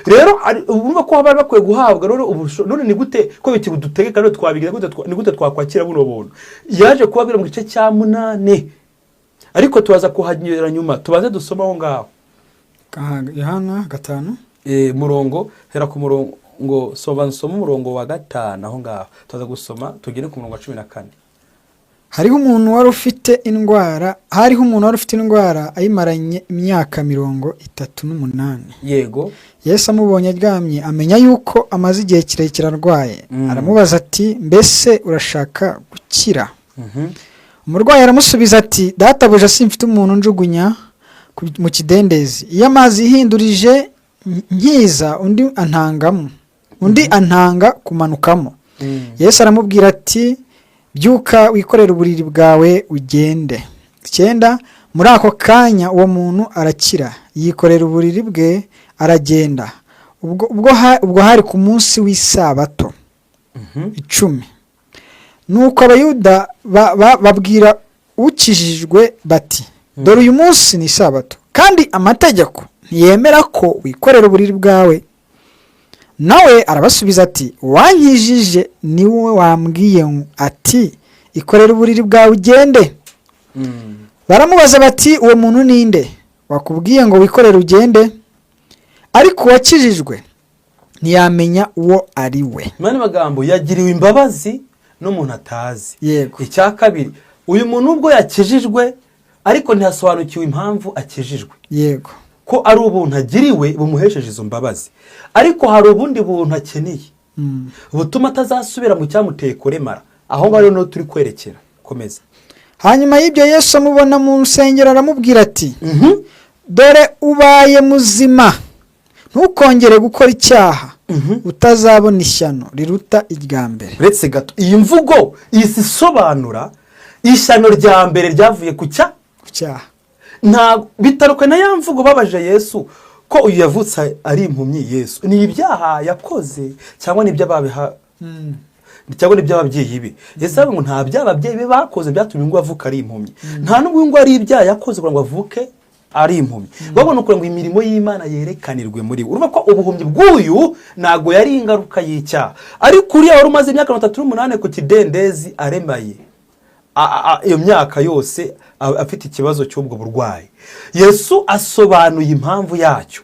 Rero urumva ko bari bakwiye guhabwa none ni gute ko bikigutegeka rero twabigira ni gute twakwakira buno buntu. Yaje kubabwira mu gice cya 8, ariko tubaza kuhanyura nyuma, tubaze dusoma aho ngaho Yohana 5 murongo hera ku murongo soma umurongo wa 5 aho ngaho tuza gusoma tugene ku murongo wa 14. hariho umuntu wari ufite indwara ayimaranye imyaka 38. yego. Yesu amubonye aryamye amenya yuko amaze igihe kirekire arwaye. Aramubaza ati mbese urashaka gukira? Umurwayi aramusubiza ati databuja simfite umuntu njugunya mu kidendezi, iyo amazi yihindurije nkiza undi antanga kumanukamo. Yesu aramubwira ati byuka wikorere uburiri bwawe ugende. 9. Muri ako kanya uwo muntu arakira, yikorera uburiri bwe aragenda. Ubwo hari ku munsi w'isabato. 10. Nuko abayuda babwira ukijijwe bati dore uyu munsi ni isabato, kandi amategeko ntiyemera ko wikorera uburiri bwawe. Nawe arabasubiza ati wankijije ni wowe wambwiye ati ikorera uburiri bwawe ugende. Baramubaza bati uwo muntu ninde wakubwiye ngo wikorere ugende? Ariko uwakijijwe ntiyamenya uwo ari we. Mani magambo yagiriwe imbabazi n'umuntu atazi. Yego. Icya kabiri, uyu muntu ubwo yakijijwe ariko ntihasobanukiwe impamvu akijijwe. Yego. Ko ari ubuntu agiriwe bumuhesheje izo mbabazi, ariko hari ubundi buntu akeneye butuma atazasubira mu cyamuteye kuremara. Aho ngaho no turi kwerekera. Komeza. Hanyuma y'ibyo Yesu amubona mu rusengero aramubwira ati dore ubaye muzima, ntukongere gukora icyaha, utazabona ishyano riruta irya mbere. Uretse gato, iyi mvugo isisobanura ishyano rya mbere ryavuye ku cyaha. Nta bitaruka na ya mvugo babaje Yesu ko uyu yavutse ari impumyi. Yesu ni ibyaha yakoze cyangwa ni ibyababiha cyangwa ni by'ababyeyi be? Yesu avuga ngo nta by'ababyeyi be bakoze byatumye ngo avuke ari impumyi, nta nubwo ngo ari ibyaha yakoze kugira ngo avuke ari impumyi. Babona uko ngo imirimo y'Imana yerekanirwe muri we. Urumva ko ubuhumyi bw'uyu nago yari ingaruka y'icyaha, ariko uriya wari umaze imyaka 38 ku kidendezi aremaye iyo myaka yose afite ikibazo cy'ubwo burwayi. Yesu asobanuye impamvu yacyo.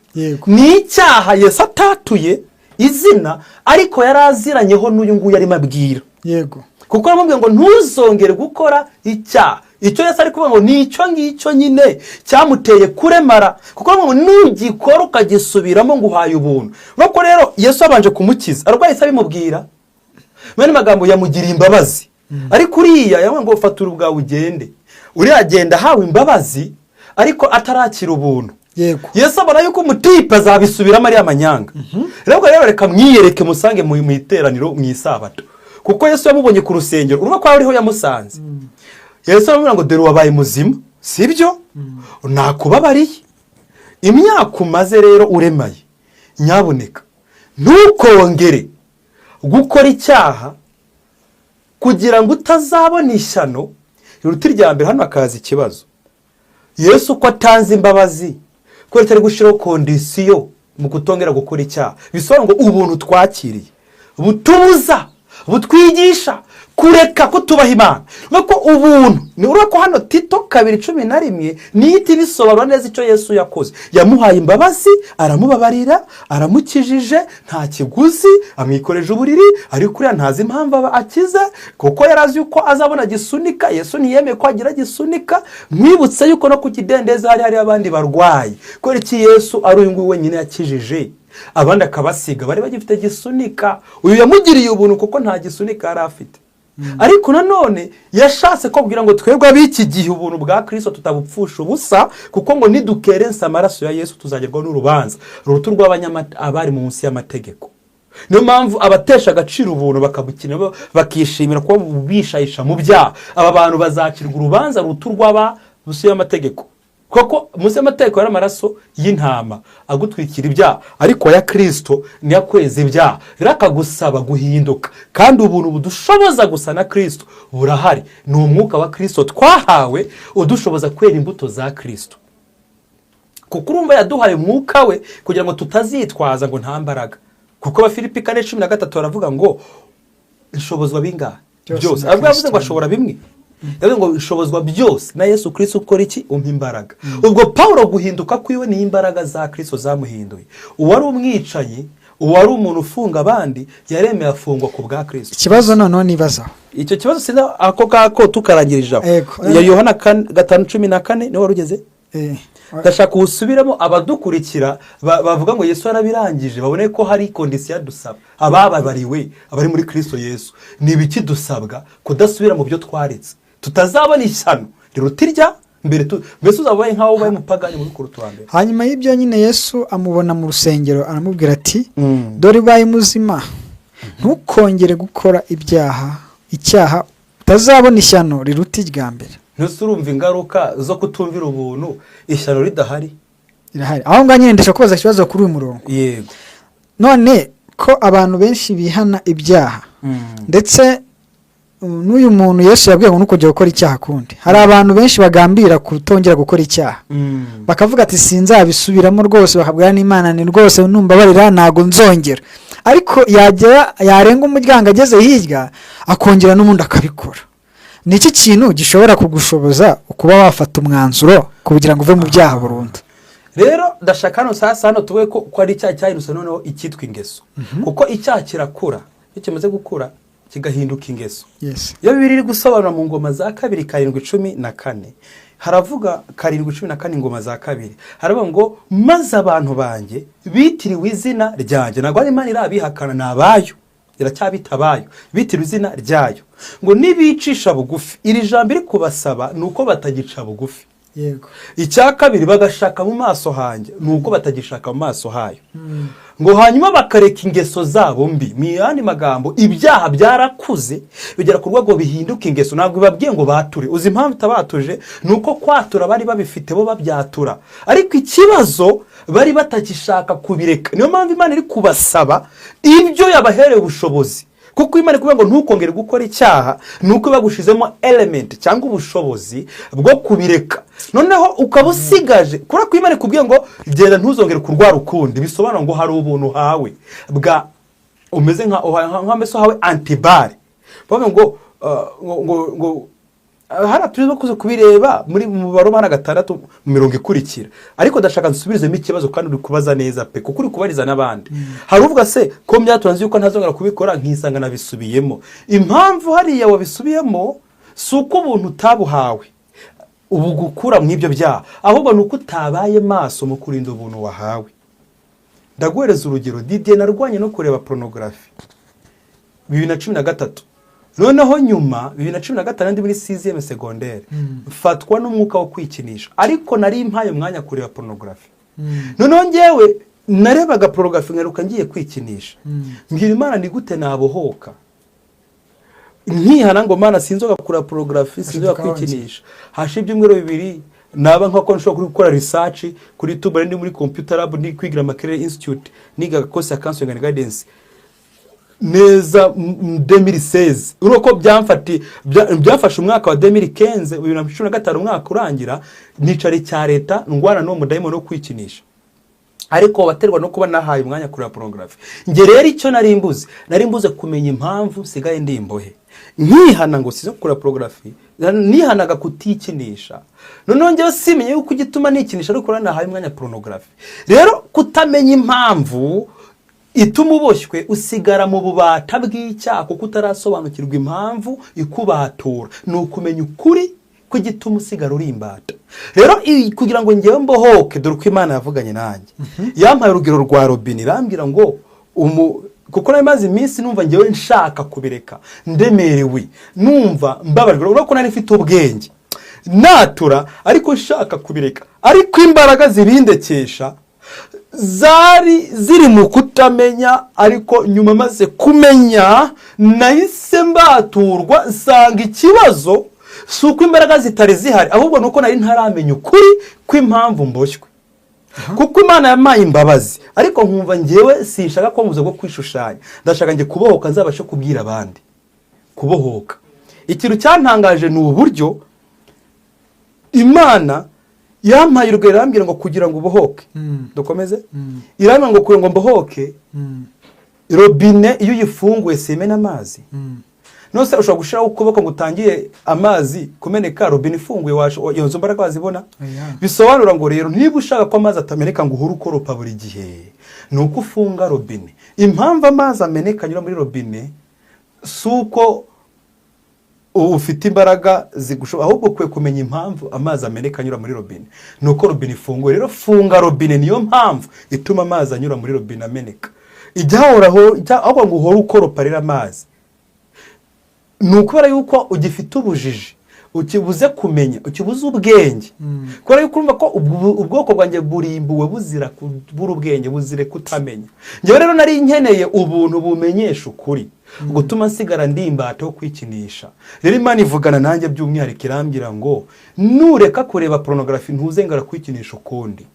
Ni icyaha Yesu atatuye izina, ariko yaraziranyeho n'uyu nguyu arimo abwira. Yego. Kuko aramubwira ngo ntuzongere gukora icyaha. Icyo Yesu ari kuvuga ngo ni icyo ngicyo nyine cyamuteye kuremara, kuko ngo nugikora ukagisubiramo ngo uhaye ubuntu. Nuko rero Yesu abanje kumukiza arwaye abimubwira, mwene magambo yamugiriye imbabazi. Ariko uriya yavuga ngo fatura ubwawe ugende. Uriya agenda hawe imbabazi ariko atarakira ubuntu. Yego. Yesu abona yuko umutipa azabisubiramo ari amanyanga. Rero reka mwiyereke musange mu iteraniro mu isabato, kuko Yesu yamubonye ku rusengero. Urumva ko ariho yamusanze. Yesu aramubwira ngo dore wabaye muzima, sibyo? Nakubabariye imyaka umaze rero uremaye, nyaboneka ntukongere gukora icyaha kugira ngo utazabona ishyano riruta irya mbere. Hano akaza ikibazo. Yesu ko atanze imbabazi ko atari gushiraho kondisiyo mu kutongera gukora icyaha, bisobanura ngo ubuntu twakiriye butubuza, butwigisha kureka ko tubaha Imana. Nuko ubuntu ni urako hano Tito 2:11 niyiti bisobanura neza icyo Yesu yakoze. Yamuhaye imbabazi, aramubabarira, aramukijije, nta kiguzi, amwikoreje uburiri, ariko kuriya ntazi impamvu akize, kuko yarazi yuko azabona gisunika. Yesu ntiyemeye ko agira gisunika. Mwibutse yuko no ku kidendezi hari abandi barwayi, ko iki Yesu ari uyu nguyu wenyine yakijije, abandi akabasiga bari bagifite gisunika. Uyu yamugiriye ubuntu kuko nta gisunika yari afite. Ariko nanone yashatse ko kugira ngo twebwe abiki gihe ubuntu bwa Kristo tutabupfusha ubusa, kuko ngo nidukerensa amaraso ya Yesu tuzagerwaho n'urubanza rurutu rw'abari munsi y'amategeko. Niyo mpamvu abatesha agaciro ubuntu bakabukina bakishimira ko bubishayisha mu byaha, aba bantu bazacirwa urubanza rurutu rw'aba munsi y'amategeko. Koko munsi y'amategeko yari amaraso y'intama agutwikira ibyaha, ariko ya Kristo ni yakweza ibyaha. Rero akagusaba guhinduka, kandi ubuntu budushoboza gusa na Kristo burahari. Ni umwuka wa Kristo twahawe udushoboza kwera imbuto za Kristo, kuko urumva yaduhaye umwuka we kugira ngo tutazitwaza ngo nta mbaraga. Kuko Abafilipi 4:13 baravuga ngo ishobozwa bingahe byose. Avuze ngo ashobora bimwe, yavuze ngo ishobozwa byose na Yesu Kristo ukora iki? Umpa imbaraga. Ubwo Paulo guhinduka kwiwe ni imbaraga za Kristo zamuhinduye. Uwari umwicanyi, uwari umuntu ufunga abandi yaremeye afungwa ku bwa Kristo. Ikibazo noneho nibazaho icyo kibazo sinza ako tukarangirije aho ya Yohana 5:14 niwe warugeze. Ndashaka usubiramo abadukurikira bavuga ngo Yesu arabirangije babone ko hari kondisiyo dusaba abababariwe abari muri Kristo Yesu. Ni ibiki dusabwa kudasubira mu byo twaretse tutazabona ishyano rirutirya mbere mbese uzabaye nkaho ubaye mupagani muri kurutwambere. Hanyuma y'ibyo nyine Yesu amubona mu rusengero aramubwira ati dore ubaye muzima ntukongere gukora icyaha utazabona ishyano riruta irya mbere. Ntuse urumva ingaruka zo kutumvira ubuntu ishyano ridahari. Irahari. Aho ngaho nyine ndashaka kubaza ikibazo kuri uyu murongo. Yego. None ko abantu benshi bihana ibyaha ndetse n'uyu muntu Yesu yabwiye ngo nukujya gukora icyaha kundi. Hari abantu benshi bagambira kutongera gukora icyaha. Bakavuga ati sinzabisubiramo rwose, bakabwira n'Imana ni rwose numbabarira ntago nzongera. Ariko yarenga umuryango ageze hirya akongera n'umuntu akabikora. Ni iki kintu gishobora kugushoboza kuba wafata umwanzuro kugira ngo uve mu byaha burundu? Rero ndashaka hano sasa hano tuwe ko ari icyaha cyahindutse noneho icyitwa ingeso. Kuko icyaha kirakura, iyo kimaze gukura kigahinduka ingeso. Yes. Iyo Bibiliya iri gusobanura mu ngoma za 2:14 haravuga 7:14 ingoma za 2 haravuga ngo maze abantu banjye bitiriwe izina ryanjye. Nagwa Imana irabihakana nabayo iracyabitabayo bitiriwe izina ryayo ngo nibicisha bugufi. Iri jambo iri kubasaba nuko batagica bugufi. Yego. Icya kabiri bagashaka mu maso hanjye nuko batagishaka mu maso hayo. Ngo hanyuma bakareka ingeso zabo mbi. Miyani magambo ibyaha byarakuze bigera ku rwego bihinduka ingeso. Ntabwo babwiye ngo bature. Uzi impamvu tabatuje nuko kwatura bari babifite bo babyatura. Ariko ikibazo bari batakishaka kubireka. Niyo mpamvu Imana iri kubasaba ibyo yabahereye ubushobozi. Kuko Imana kuvuga ngo ntukongere gukora icyaha nuko bagushizemo element cyangwa ubushobozi bwo kubireka. Noneho ukabusigaje kuri ko Imana kubwiye ngo genda ntuzongere kurwara ukundi. Bisobanura ngo hari ubuntu hawe bwa umeze nka meso hawe antibare. Bavuga ngo hara turizo kuzo kubireba muri mu Baroma 6:mirongo ikurikira. Ariko ndashaka nsubirizemo ikibazo kandi uri kubaza neza pe kuko uri kubariza nabandi. Hari uvuga se ko myaturanze yuko ntazongera kubikora nkisanga nabisubiyemo. Impamvu hariya wabisubiyemo suko ubuntu tabuhawe ubu gukura mu ibyo byaha, ahubwo nuko utabaye maso mu kurinda ubuntu wahawe. Ndaguhereza urugero. Didier narwanye no kureba pornography 2013. Noneho nyuma 2015 ndi muri 6e secondaire mfatwa n'umwuka wo kwikinisha, ariko nari impaye umwanya kureba pornography. Noneho ngewe narebaga pornography ngaruka ngiye kwikinisha. Mbwira Imana ni gute nabohoka nkihana ngo Mana sinzoga kureba pornography, sinzoga kwikinisha. Hashibye ibyumweru 2 naba nkako nshobora gukora research kuri YouTube ndi muri computer lab ndi kwigira Makerere Institute niga course ya counseling and guidance neza 2016. Uroko byafashe umwaka wa 2015 2015 umwaka urangira nicari cya leta ngwana no mudayimo no kwikinisha. Ariko baterwa no kuba nahaye umwanya kuri pornography. Nge rero icyo narimbuze kumenya impamvu sigaye ndi imbohe. Nkihana ngo sizo kuri pornography nihanaga kutikinisha. Noneho ngewe simenye yuko gituma nikinisha ariko nahaye umwanya pornography. Rero kutamenya impamvu ituma uboshywe usigara mu bubata bw'icyaha kuko utarasobanukirwa impamvu ikubatura. Ni ukumenya ukuri kugituma usigara uri imbata. Rero kugira ngo ngewe mbohoke dore ko Imana yavuganye nanjye. Yampaye urugero rwa Robini rambwira ngo kuko namaze iminsi numva ngewe nshaka kubireka ndemerewe numva mbabajwe urako nari mfite ubwenge natura ariko nshaka kubireka, ariko imbaraga zibindekesha ziri mu kutamenya. Ariko nyuma maze kumenya nahise mbaturwa nsanga ikibazo suko imbaraga zitari zihari, ahubwo nuko nari ntaramenya ukuri kw'impamvu mboshywe. Kuko Imana yamaye imbabazi, ariko nkumva ngewe sinshaka ko muzo bwo kwishushanya. Ndashaka nge kubohoka nzabashe kubwira abandi kubohoka. Ikintu cyantangaje ni uburyo Imana yampaye urugero irambwira ngo kugira ngo ubohoke dukomeze irambwira ngo kugira ngo mbohoke robine iyo uyifunguye semena amazi. Nose ushobora gushiraho ukuboko ngo utangiye amazi kumeneka, robine ifunguye yonzo mbaraga wazibona. Bisobanura ngo rero niba ushaka ko amazi atameneka ngo uhuru ukoropa buri gihe ni uko ufunga robine. Impamvu amazi ameneka anyura muri robine si uko ufite imbaraga zigushoboka, ahubwo ukwiye kumenya impamvu amazi ameneka anyura muri robine. Ni uko robine ifunguye. Rero funga robine, niyo mpamvu ituma amazi anyura muri robine ameneka. Ijyahoraho ahubwo ngo uhore ukoropa rero amazi, ni ukubera yuko ugifite ubujiji, ukibuze kumenya, ukibuze ubwenge. Kubera yuko urumva ko ubwoko bwanjye burimbuwe buzira kubura ubwenge, buzire kutamenya. Njyewe rero nari nkeneye ubuntu bumenyesha ukuri, gutuma nsigara ndimbata wo kwikinisha. Rero Imana ivugana nanjye by'umwihariko irambwira ngo nureka kureba pornography ntuzengara kwikinisha ukundi.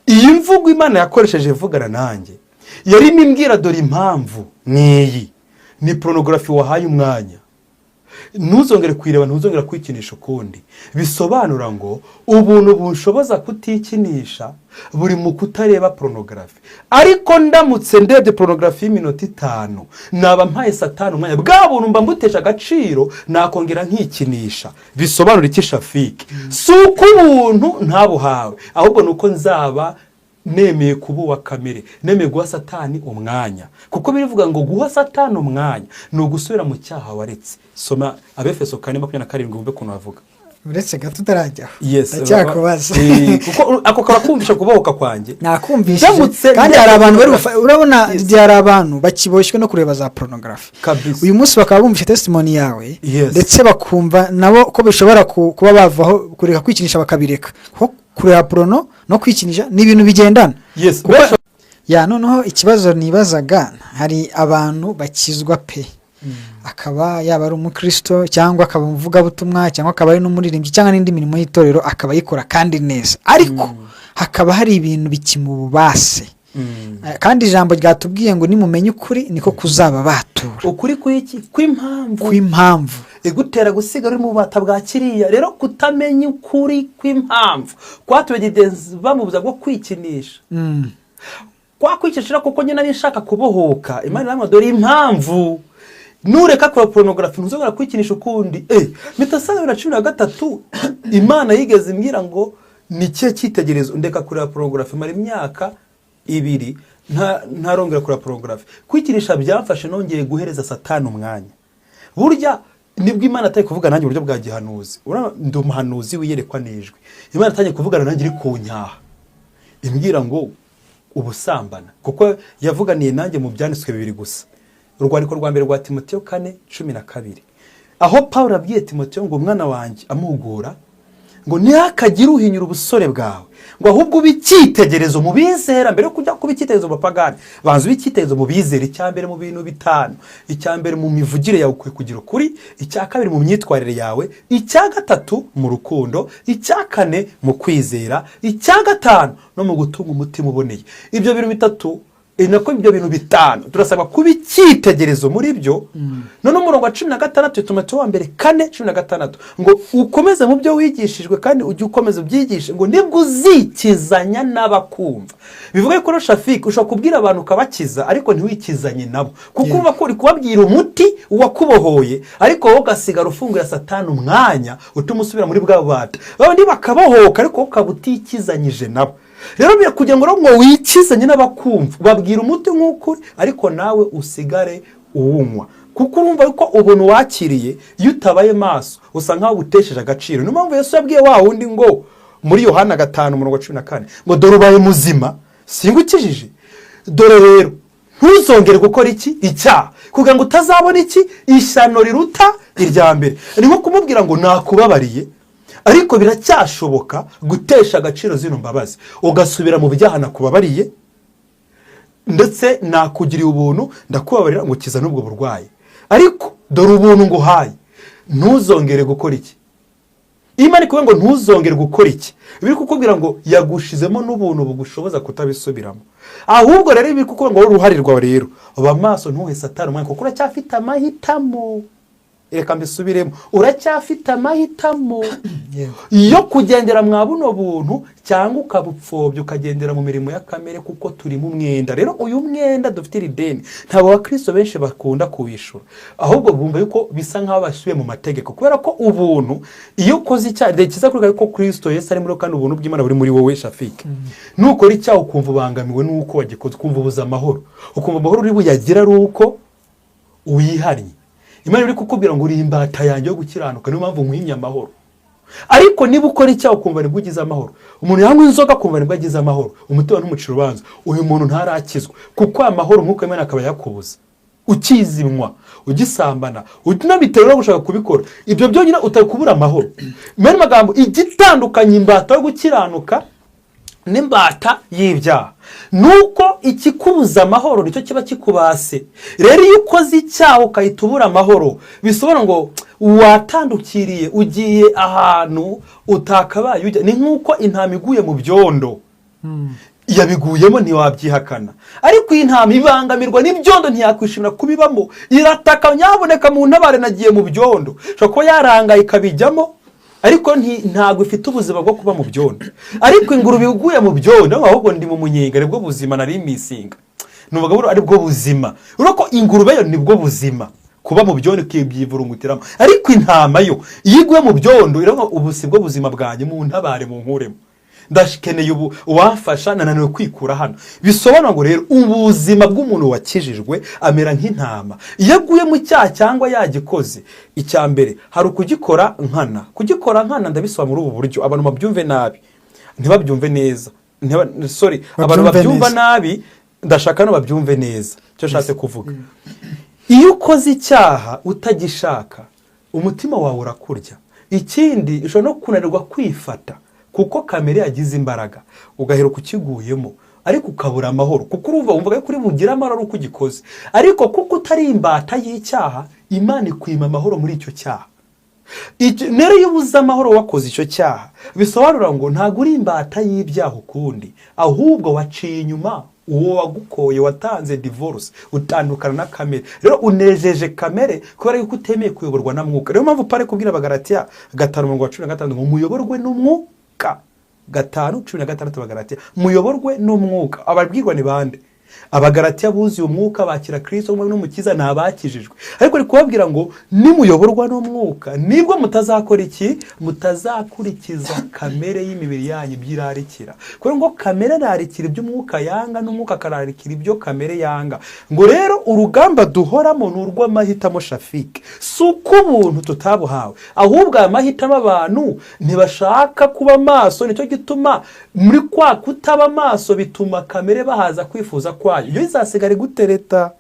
Iyi mvugo Imana yakoresheje ivugana nanjye yarimo imbwira dore impamvu niyi, ni pornography wahaye umwanya. Ntuzongere kwireba, ntuzongera kwikinisha ukundi. Bisobanura ngo ubuntu bunshoboza kutikinisha buri mu kutareba pornography. Ariko ndamutse ndebye pornography y'iminota 5 naba mpaye Satani umwanya, bwa buntu mba mbutesha agaciro, nakongera nkikinisha. Bisobanura iki Shafiki? Si uko ubuntu ntabuhawe, ahubwo nuko nzaba nemeye kubuwa kamere, nemeye guha Satani umwanya. Kuko birivuga ngo guha Satani umwanya ni ugusubira mu cyaha waretse. Soma Abefeso 4:27 wumve kuno bavuga. Uretse gato utarajyaho. Yes. Ndacyakubaza. Kuko ako karakumvisha kubohoka kwanjye. Nakumvishije. Kandi hari abantu urabona hari abantu bakiboshywe no kureba za pornography. Uyu munsi bakaba bumvisha testimony yawe, ndetse bakumva nabo ko bishobora kuba bavaho kureka kwikinisha bakabireka. Kureba porno no kwikinisha ni ibintu bigendana. Yes. Ya noneho ikibazo nibazaga, hari abantu bakizwa pe, akaba yaba ari umukristo cyangwa akaba umuvuga butumwa cyangwa akaba ari n'umuririmbyi cyangwa n'indi mirimo y'itorero akaba yikora kandi neza, ariko hakaba hari ibintu bikimubase. Kandi ijambo ryatubwiye ngo nimumenye ukuri niko kuzaba batura. Ukuri kwiki? Kw'impamvu igutera gusigara uri mu bata bwa kiriya. Rero kutamenya ukuri kw'impamvu kwatubegidenzi bamubuza bwo kwikinisha. Kwa kwikishira kuko nyine nishaka kubohoka. Imana iramwa dore impamvu nureka kwa pornography ntuzongera kwikinisha ukundi. Mitasanga 2013 Imana yigeze imbwira ngo ni cye cyitegerezo ndeka kureba pornography mara imyaka 2 ntarongera kureba pornography. Kwikinisha byamfashe nongeye guhereza Satani umwanya. Burya nibwo Imana atari kuvuga nanjye uburyo bwa gihanuzi. Ndi umuhanuzi wiyerekwa nijwe. Imana atanye kuvugana nanjye iri kunyaha, imbwira ngo ubusambana, kuko yavuganiye nanjye mu byanditswe 2 gusa. Urwandiko rwa mbere rwa Timoteyo 4:12, aho Paulo abwiye Timoteyo ngo umwana wanjye amuhugura ngo ntihakagire uhinyura ubusore bwawe, ngo ahubwo ubikitegerezo mu bizera. Mbere yo kujya kubikitegerezo mu bapagani, banza ubikitegerezo mu bizera. Icyambere mu bintu 5, icyambere mu mivugire yawe kugira ukuri, icyakabiri mu myitwarire yawe, icyagatatu mu rukundo, icyakane mu kwizera, icyagatanu no mu gutunga umutima uboneye. Ibyo bintu 3 nako ibyo bintu 5 turasaba kubikitegerezo muri byo. None umurongo wa 16 Timoteyo 4:16 ngo ukomeze mu byo wigishijwe kandi ujye ukomeza ubyigishe, ngo nibwo uzikizanya n'abakumva. Bivuga ko Shafiki ushaka kubwira abantu ukabakiza ariko ntiwikizanye nabo, kuko uba kuri kubabwira umuti wakubohoye, ariko wowe ugasigara ufunguye Satani umwanya utuma usubira muri bwa bata. Babandi bakabohoka ariko ukabutikizanyije nabo. Rero biya kugira ngo wikizanye n'abakumva, babwira umuti nk'ukuri ariko nawe usigare uwunywa. Kuko urumva yuko ubuntu wakiriye iyo utabaye maso usa nkaho utesheje agaciro. Niyo mpamvu Yesu yabwiye wa wundi ngo muri Yohana 5:14 ngo dore ubaye muzima singukijije. Dore rero ntuzongere gukora icyaha kugira ngo utazabona ishyano riruta irya mbere. Ni nko kumubwira ngo nakubabariye, ariko biracyashoboka gutesha agaciro zino mbabazi ugasubira mu byaha nakubabariye, ndetse nakugiriye ubuntu ndakubabarira ngo kiza n'ubwo burwayi. Ariko dore ubuntu ngo hayi ntuzongere gukora Imana ikuwe ngo ntuzongere gukora biri kukubwira ngo yagushizemo n'ubuntu bugushoboza kutabisubiramo. Ahubwo rero biri kukubwira ngo uruhari rwawe rero uba maso ntuhe Satani umwanya, kuko uracyafite amahitamo. reka mbisubiremo, uracyafite amahitamo yo kugendera mwa buno buntu cyangwa ukabupfobya ukagendera mu mirimo ya kamere, kuko turi mu mwenda. Rero uyu mwenda dufite iri deni ntabwo abakristo benshi bakunda kuwishura, ahubwo bumva yuko bisa nk'aho basubiye mu mategeko, kubera ko ubuntu iyo ukoze icyaha kiza kuri ko Kristo Yesu ari muri kandi ubuntu bw'Imana buri muri wowe Shafiki, nukora icyaha ukumva ubangamiwe n'uko wagikoze, ukumva ubuza amahoro, ukumva amahoro uri buyagira ari uko uyihariye. Imana iri kukubwira ngo uri imbata yanjye yo gukiranuka, niyo mpamvu nkwimye amahoro. Ariko niba ukora icyaha ukumva nibwo ugize amahoro, umuntu yanywa inzoga akumva nibwo agize amahoro, umutima ntumucira urubanza, uyu muntu ntarakizwa, kuko amahoro nk'uko Imana akaba yakubuza ukizimwa, ugisambana, unabitewe no gushaka kubikora, ibyo byonyine utakubura amahoro. Mene magambo igitandukanye imbata yo gukiranuka n'imbata y'ibyaha nuko ikikubuza amahoro nicyo kiba kikubase. Rero iyo ukoze icyaha ukahita ubura amahoro, bisobanura ngo watandukiriye, ugiye ahantu utakabaye ujya. Ni nk'uko intama iguye mu byondo, yabiguyemo ntiwabyihakana, ariko iyi ntama ibangamirwa n'ibyondo ntiyakwishimira kubibamo, irataka nyaboneka mu ntabare nagiye mu byondo. Shobora kuba yarangaye ikabijyamo, ariko ntago ifite ubuzima bwo kuba mu byondo. Ariko ingurube iguye mu byondo, ahubwo ndi mu munyenga, nibwo buzima nari misinga, numvaga ari bwo buzima. Urako ingurube yo nibwo buzima, kuba mu byondo kibyivurungutiramo. Ariko intama yo iyo iguye mu byondo iravuga ubusi bwo buzima bwanjye mu ntabare mu nkuremo, ndashikeneye ubu uwafasha, nananiwe kwikura hano. Bisobanura ngo rero ubuzima bw'umuntu wakijijwe amera nk'intama. Iyo aguye mu cyaha cyangwa yagikoze, icya mbere hari ukugikora nkana. Kugikora nkana ndabisobanura ubu buryo abantu babyumve nabi, ntibabyumve neza, abantu babyumva nabi, ndashaka no babyumve neza cyo shatse kuvuga. Iyo ukoze icyaha utagishaka, umutima wawe urakurya. Ikindi ushobora no kunanirwa kwifata, kuko kamere yagize imbaraga, ugahera kukiguyemo, ariko ukabura amahoro, kuko urumva wumva ko uri bugira amahoro uko ugikoze. Ariko kuko utari imbata y'icyaha, Imana ikwima amahoro muri icyo cyaha. Nero iyo ubuze amahoro wakoze icyo cyaha, bisobanura ngo ntabwo uri imbata y'ibyaha ukundi, ahubwo waciye inyuma uwo wagukoye, watanze divorce, utandukana na kamere. Rero unejeje kamere kubera yuko utemeye kuyoborwa na mwuka. Rero mpamvu pare kubwira Abagalatiya 5:15 ngo muyoborwe n'umwuka, 5:16 Abagalatiya muyoborwe n'umwuka. Ababwirwa ni bande? Abagalatiya buzuye umwuka, bakira Kristo n'umukiza, nabakijijwe. Ariko ari kubabwira ngo nimuyoborwa n'umwuka nibwo mutazakora iki? Mutazakurikiza kamere y'imibiri yanyu byirarikira. Kuko ngo kamere narikira iby'umwuka yanga, n'umwuka kararikira ibyo kamere yanga. Ngo rero urugamba duhoramo n'urw'amahitamo Shafiki, suko ubuntu tutabuhawe, ahubwo amahitamo abantu ntibashaka kuba maso. Nicyo gituma muri kwa kutaba maso bituma kamere bahaza kwifuza kwayo. Iyo izasigara gutereta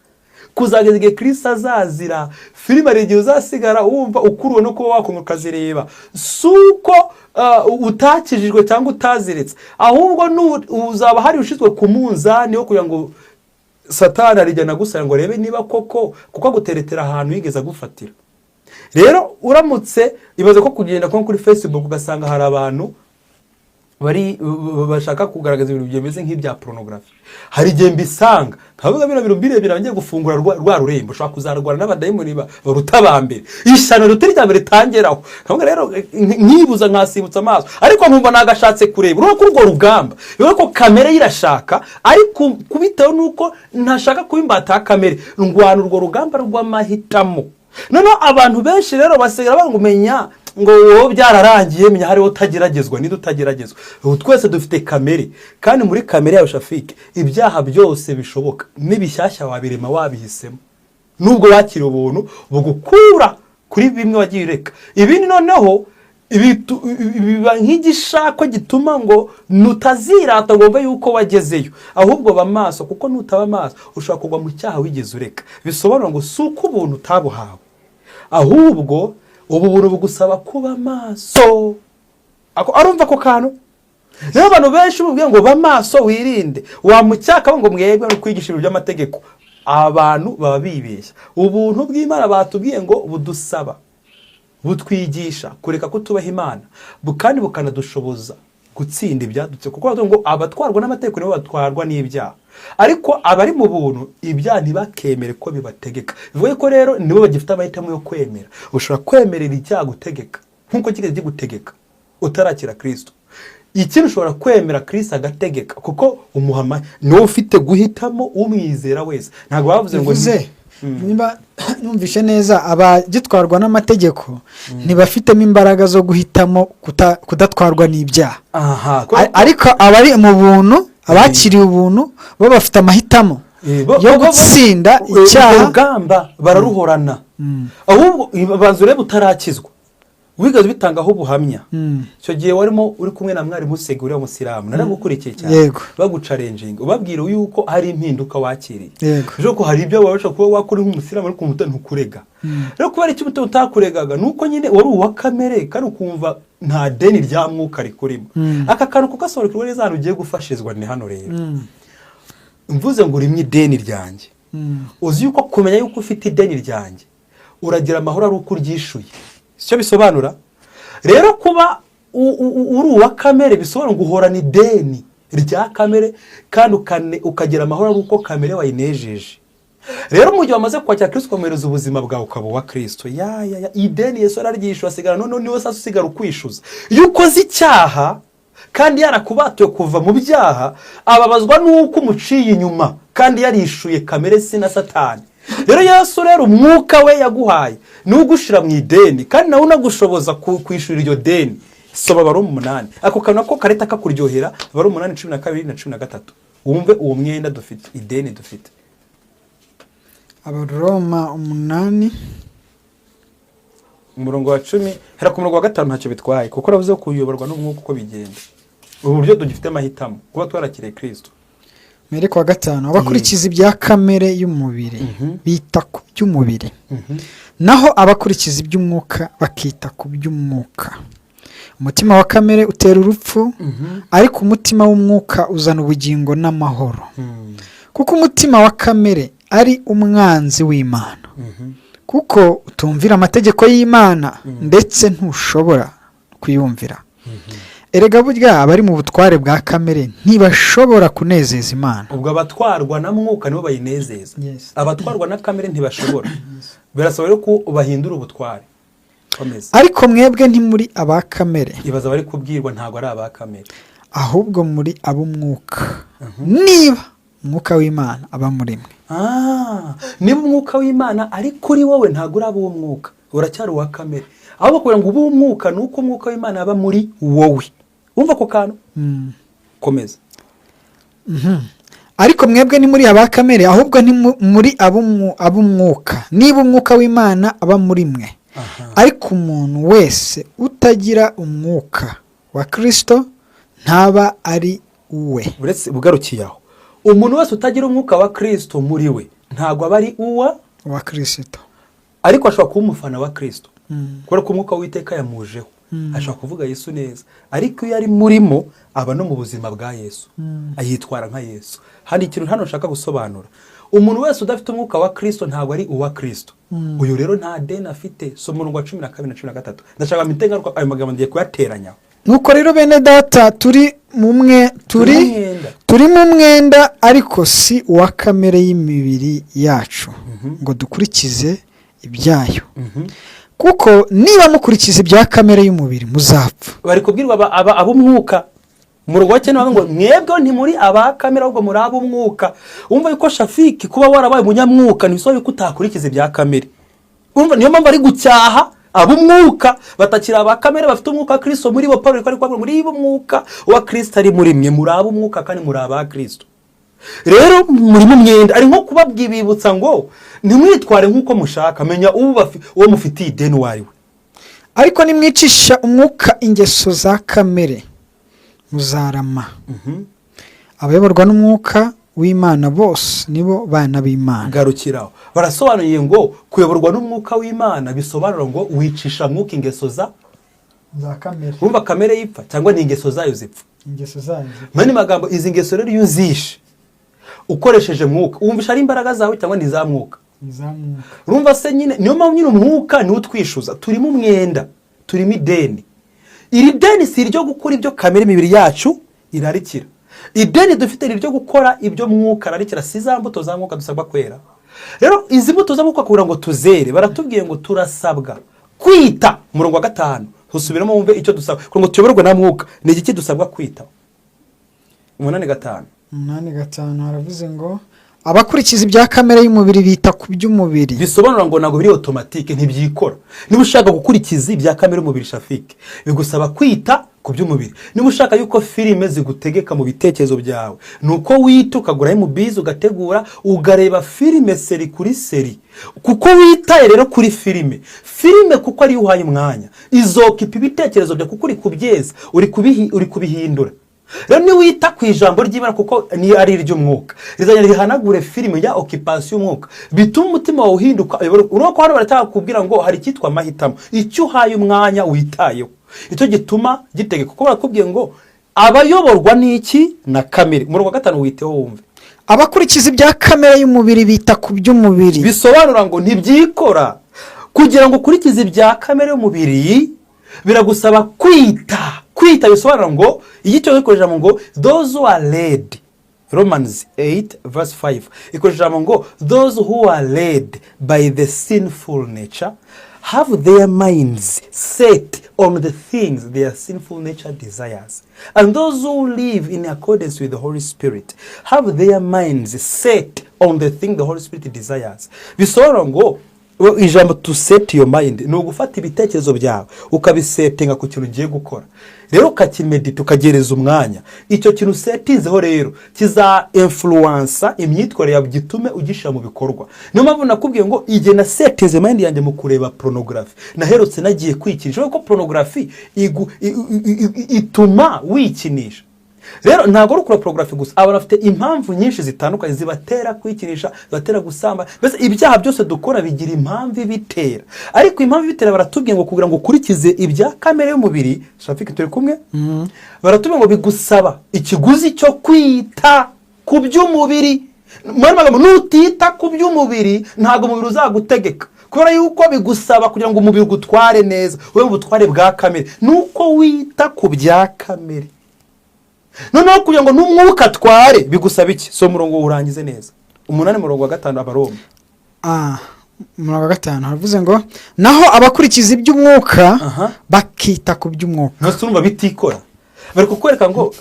kuzageza igihe Kristo azazira, filime ari igihe uzasigara wumva ukuruwe no kuba wakunga ukazireba, suko utakijijwe cyangwa utaziretse, ahubwo uzaba hari ushizwe ku munzani wo kugira ngo Satani arijyana gusara ngo rebe niba koko kuko aguteretera ahantu yigeze agufatira. Rero uramutse ibaze ko kugenda kuri Facebook ugasanga hari abantu bari bashaka kugaragaza ibintu byemeze nk'ibya pornography, hari igihe mbisanga nkavuga bino birebera ngiye gufungura rwa rurembo, ushaka kuzarwara n'abadayimoni barutabambere, ishano rutari cyambere tangeraho. Nkavuga rero nkibuza nkasibutsa amaso, ariko nkumva nagashatse kureba urwo kurwo rugamba. Rero ko kamere irashaka, ariko kubiteho nuko ntashaka kubimbata kamere, ngwana urwo rugamba rw'amahitamo. Noneho abantu benshi rero basigara bangumenya ngo wowe byararangiye, menya hari utageragezwa n'idutageragezwa. Twese dufite kamere, kandi muri kamere yawe Shafiki ibyaha byose bishoboka n'ibishyashya wabirema wabihisemo, nubwo wakira ubuntu bugukura kuri bimwe wagiye ureka. Ibindi noneho biba nk'igishako gituma ngo nutazirata ngo mbe yuko wagezeyo, ahubwo ba maso, kuko nutaba maso ushaka kugwa mu cyaha wigeze ureka. Bisobanura ngo suko ubuntu utabuhawe, ahubwo ubu buntu bugusaba kuba maso. Arumva ko kantu. Rero abantu benshi bubwiye ngo ba maso wirinde, wamucyaka ngo mwebwe no kwigisha ibyo by'amategeko. Abantu baba bibeshya. Ubuntu bw'Imana batubwiye ngo budusaba, butwigisha kureka kutubaha Imana, kandi bukanadushoboza gutsinda ibyadutse, kuko ngo abatwarwa n'amategeko nibo batwarwa n'ibyaha. ariko abari mu buntu ibyaha ntibakemere ko bibategeka. Bivuye ko rero nibo bagifite amahitamo yo kwemera. Ushobora kwemerera icyaha gutegeka nk'uko kigeze gigutegeka utarakira Kristo. Ikintu ushobora kwemera Kristo agategeka kuko umuhama niwe ufite guhitamo umwizera wese. Ntabwo bavuze ngo niba numvishe neza abagitwarwa n'amategeko ntibafitemo imbaraga zo guhitamo kudatwarwa n'ibyaha. Ariko abari mu buntu, abakiriye ubuntu bo bafite amahitamo yo gutsinda icyaha. Urugamba bararuhorana. Ahubwo banza urebe utarakizwa wigaze bitangaho ubuhamya. Icyo gihe warimo uri kumwe na mwarimu Sege uriya musiramu naragukurikiye cyane bagucalenjing ubabwira yuko hari impinduka wakiriye. Ejo ko hari ibyo wabasha kuba wakuri nk'umusiramu ariko ntukurega. Rero kubera icyo utakuregaga nuko nyine wari uwa kamere kandi ukumva nta deni rya mwuka rikurimo. Aka kantu kugasobanukirwa neza hano ugiye gufashizwa ni hano rero. Mvuze ngo urimye ideni ryanjye. Uzi yuko kumenya yuko ufite ideni ryanjye uragira amahoro ari uko uryishuye. Icyo bisobanura rero kuba uri uwa kamere bisobanura guhorana ideni rya kamere kandi ukagira amahoro ari uko kamere wayinejeje. Rero mu gihe wamaze kwakira Kristo ukomereza ubuzima bwawe ukaba wa Kristo ideni Yesu araryishyura asigara none niwe sasa usigara ukwishyuza. Iyo ukoze icyaha kandi yarakubatuye kuva mu byaha ababazwa nuko umuciye inyuma kandi yarishuye kamere si na Satani. Rero Yesu rero umwuka we yaguhaye nugushira mu ideni kandi nawe unagushoboza kwishura iryo deni. Soba Abaroma 8 ako kantu ko kareta kakuryohera Abaroma 8:12 na 13 wumve uwo mwenda dufite ideni dufite. Abaroma 8 umurongo wa 10 hera ku murongo wa 5 ntacyo bitwaye kuko ravuze kuyoborwa n'umwuka uko bigenda. Uburyo dufite amahitamo kuba twarakire Kristo. Mere kwa 5 abakurikiza ibya kamere y'umubiri bita ku by'umubiri naho abakurikiza iby'umwuka bakita ku by'umwuka. Umutima wa kamere utera urupfu ariko umutima w'umwuka uzana ubugingo n'amahoro. Kuko umutima wa kamere ari umwanzi w'Imana kuko utumvira amategeko y'Imana ndetse ntushobora kuyumvira. Erega burya abari mu butware bwa kamere ntibashobora kunezeza Imana. Ubwo abatwarwa na mwuka nibo bayinezeza. Abatwarwa na kamere ntibashobora. Birasaba ko ubahindura ubutware. Ariko mwebwe ntimuri aba kamere. Ibaza bari kubwirwa ntago ari aba kamere. Ahubwo muri ab'umwuka. Niba umwuka w'Imana aba muri mwe. Niba umwuka w'Imana ari kuri wowe ntago uri ab'umwuka. Uracyari uwa kamere. Ahubwo kugira ngo ube umwuka nuko umwuka w'Imana aba muri wowe. Umva ko kantu komeza. Ariko mwebwe ni muri aba kamere ahubwo ni muri ab'umwuka. Niba umwuka w'Imana aba muri mwe. Ariko umuntu wese utagira umwuka wa Kristo ntaba ari uwe. Uretse bugarukiyaho umuntu wese utagira umwuka wa Kristo muri we ntago aba ari wa Kristo. Ariko ashobora kuba umufana wa Kristo kubera ko umwuka w'Iteka yamujeho. Ashobora kuvuga Yesu neza ariko iyo ari murimo aba no mu buzima bwa Yesu ayitwara nka Yesu. Hari ikintu hano nshaka gusobanura. Umuntu wese udafite umwuka wa Kristo ntago ari uwa Kristo. Uyu rero nta deni afite. So mu 12 na 13 ndashaka mitengaruka ayo magambo ngiye kuyateranya. Nuko rero bene data turi mu mwenda ariko si uwa kamere y'imibiri yacu ngo dukurikize ibyayo. Kuko niba mukurikiza ibya kamere y'umubiri muzapfa. Bari kubwirwa ab'umwuka mu rugo cyane ngo mwebwe ntimuri aba kamere ahubwo muri ab'umwuka. Umva yuko Shafiki kuba warabaye umunyamwuka nibisobe yuko utakurikiza ibya kamere. Umva niyo mpamvu ari gucyaha ab'umwuka batakira aba kamere bafite umwuka wa Kristo muri bo. Paulo ari kwabura muri umwuka wa Kristo ari muri mwe muri ab'umwuka kandi muri aba Kristo. Rero muri mu myenda ari nko kubabwibibutsa ngo nimwitware nkuko mushaka menya uwo mufitiye ideni wariwe. Ariko nimwicisha umwuka ingeso za kamere muzarama. Abayoborwa n'umwuka w'Imana bose nibo bana b'Imana. Garukiraho barasobanuye ngo kuyoborwa n'umwuka w'Imana bisobanura ngo wicisha mwuka ingeso za kamere. Urumva kamere yipfa cyangwa ni ingeso zayo zipfa. Ingeso zayo. Mani magambo izi ngeso rero yuzishe ukoresheje mwuka wumvisha ari imbaraga zawe cyangwa ni za mwuka. Urumva se nyine niyo mpamvu nyine umwuka ni utwishuza. Turimo umwenda turimo ideni. Iri deni si iryo gukora ibyo kamere imibiri yacu irarikira. ideni dufite ni ryo gukora ibyo mwuka ararikira, si za mbuto za mwuka dusabwa kwera. Rero izi mbuto za mwuka kugira ngo tuzere, baratubwiye ngo turasabwa kwita. Umurongo wa 5 husubiramo wumve icyo dusabwa kugira ngo tuyoborwe na mwuka. Ni iki dusabwa kwita? 8:5 haravuze ngo abakurikiza ibya kamere y'umubiri bita ku by'umubiri. Bisobanura ngo ntabwo biri automatique, ntibyikora. Niba ushaka gukurikiza ibya kamere y'umubiri Shafiki, bigusaba kwita ku by'umubiri. Niba ushaka yuko filime zigutegeka mu bitekerezo byawe, nuko wita ukagura mu bizi ugategura ugareba filime seri kuri seri, kuko witaye rero kuri filime kuko ari uhaye umwanya izokipa ibitekerezo bya kuko uri kubyeza, uri kubihindura. Rero ni wita ku ijambo ry'Imana kuko ni ari iry'umwuka, rizanye rihanagure filime ya occupation y'umwuka, bituma umutima wawe uhinduka. Urako hano barataka kubwira ngo hari cyitwa amahitamo, icyo uhaye umwanya witayeho icyo gituma gitege, kuko barakubwiye ngo abayoborwa n'iki na kamere. Mu rwa 5 witeho wumve, abakurikiza ibya kamere y'umubiri bita ku by'umubiri. Bisobanura ngo ntibyikora. Kugira ngo ukurikize ibya kamere y'umubiri biragusaba kwita. Kwita bisobanura ngo igicyo gikoresha ngo those who are led, Romans 8:5 ikoresha ngo those who are led by the sinful nature have their minds set on the things their sinful nature desires, and those who live in accordance with the Holy Spirit have their minds set on the thing the Holy Spirit desires. Bisobanura ngo ijambo to set your mind ni ugufata ibitekerezo byawe ukabisetinga ku kintu ugiye gukora, rero ukakimedita ukagereza umwanya. Icyo kintu setinzeho rero kiza influence imyitwarire yawe, gitume ugishyira mu bikorwa. Niyo mpamvu nakubwiye ngo igihe na setinze mind yanjye mu kureba pornography, naherutse nagiye kwikinisha, kuko pornography ituma wikinisha. Rero ntabwo ari ukura pornography gusa, abantu bafite impamvu nyinshi zitandukanye zibatera kwikinisha, zibatera gusamba. Mbese ibyaha byose dukora bigira impamvu bitera, ariko impamvu bitera baratubwiye ngo kugira ngo ukurikize ibya kamere y'umubiri. Shafiki turi kumwe? Baratubwiye ngo bigusaba ikiguzi cyo kwita ku by'umubiri. Mwari nutita ku by'umubiri ntabwo umubiri uzagutegeka, kubera yuko bigusaba kugira ngo umubiri ugutware neza, wowe ubutware bwa kamere nuko wita ku bya kamere. Noneho kugira ngo n'umwuka tware bigusaba iki? So murongo urangize neza 8 murongo wa 5 Abaroma. Murongo wa 5 haravuze ngo naho abakurikiza iby'umwuka bakita ku by'umwuka. Nturumva bitikora, bari kukwereka ngo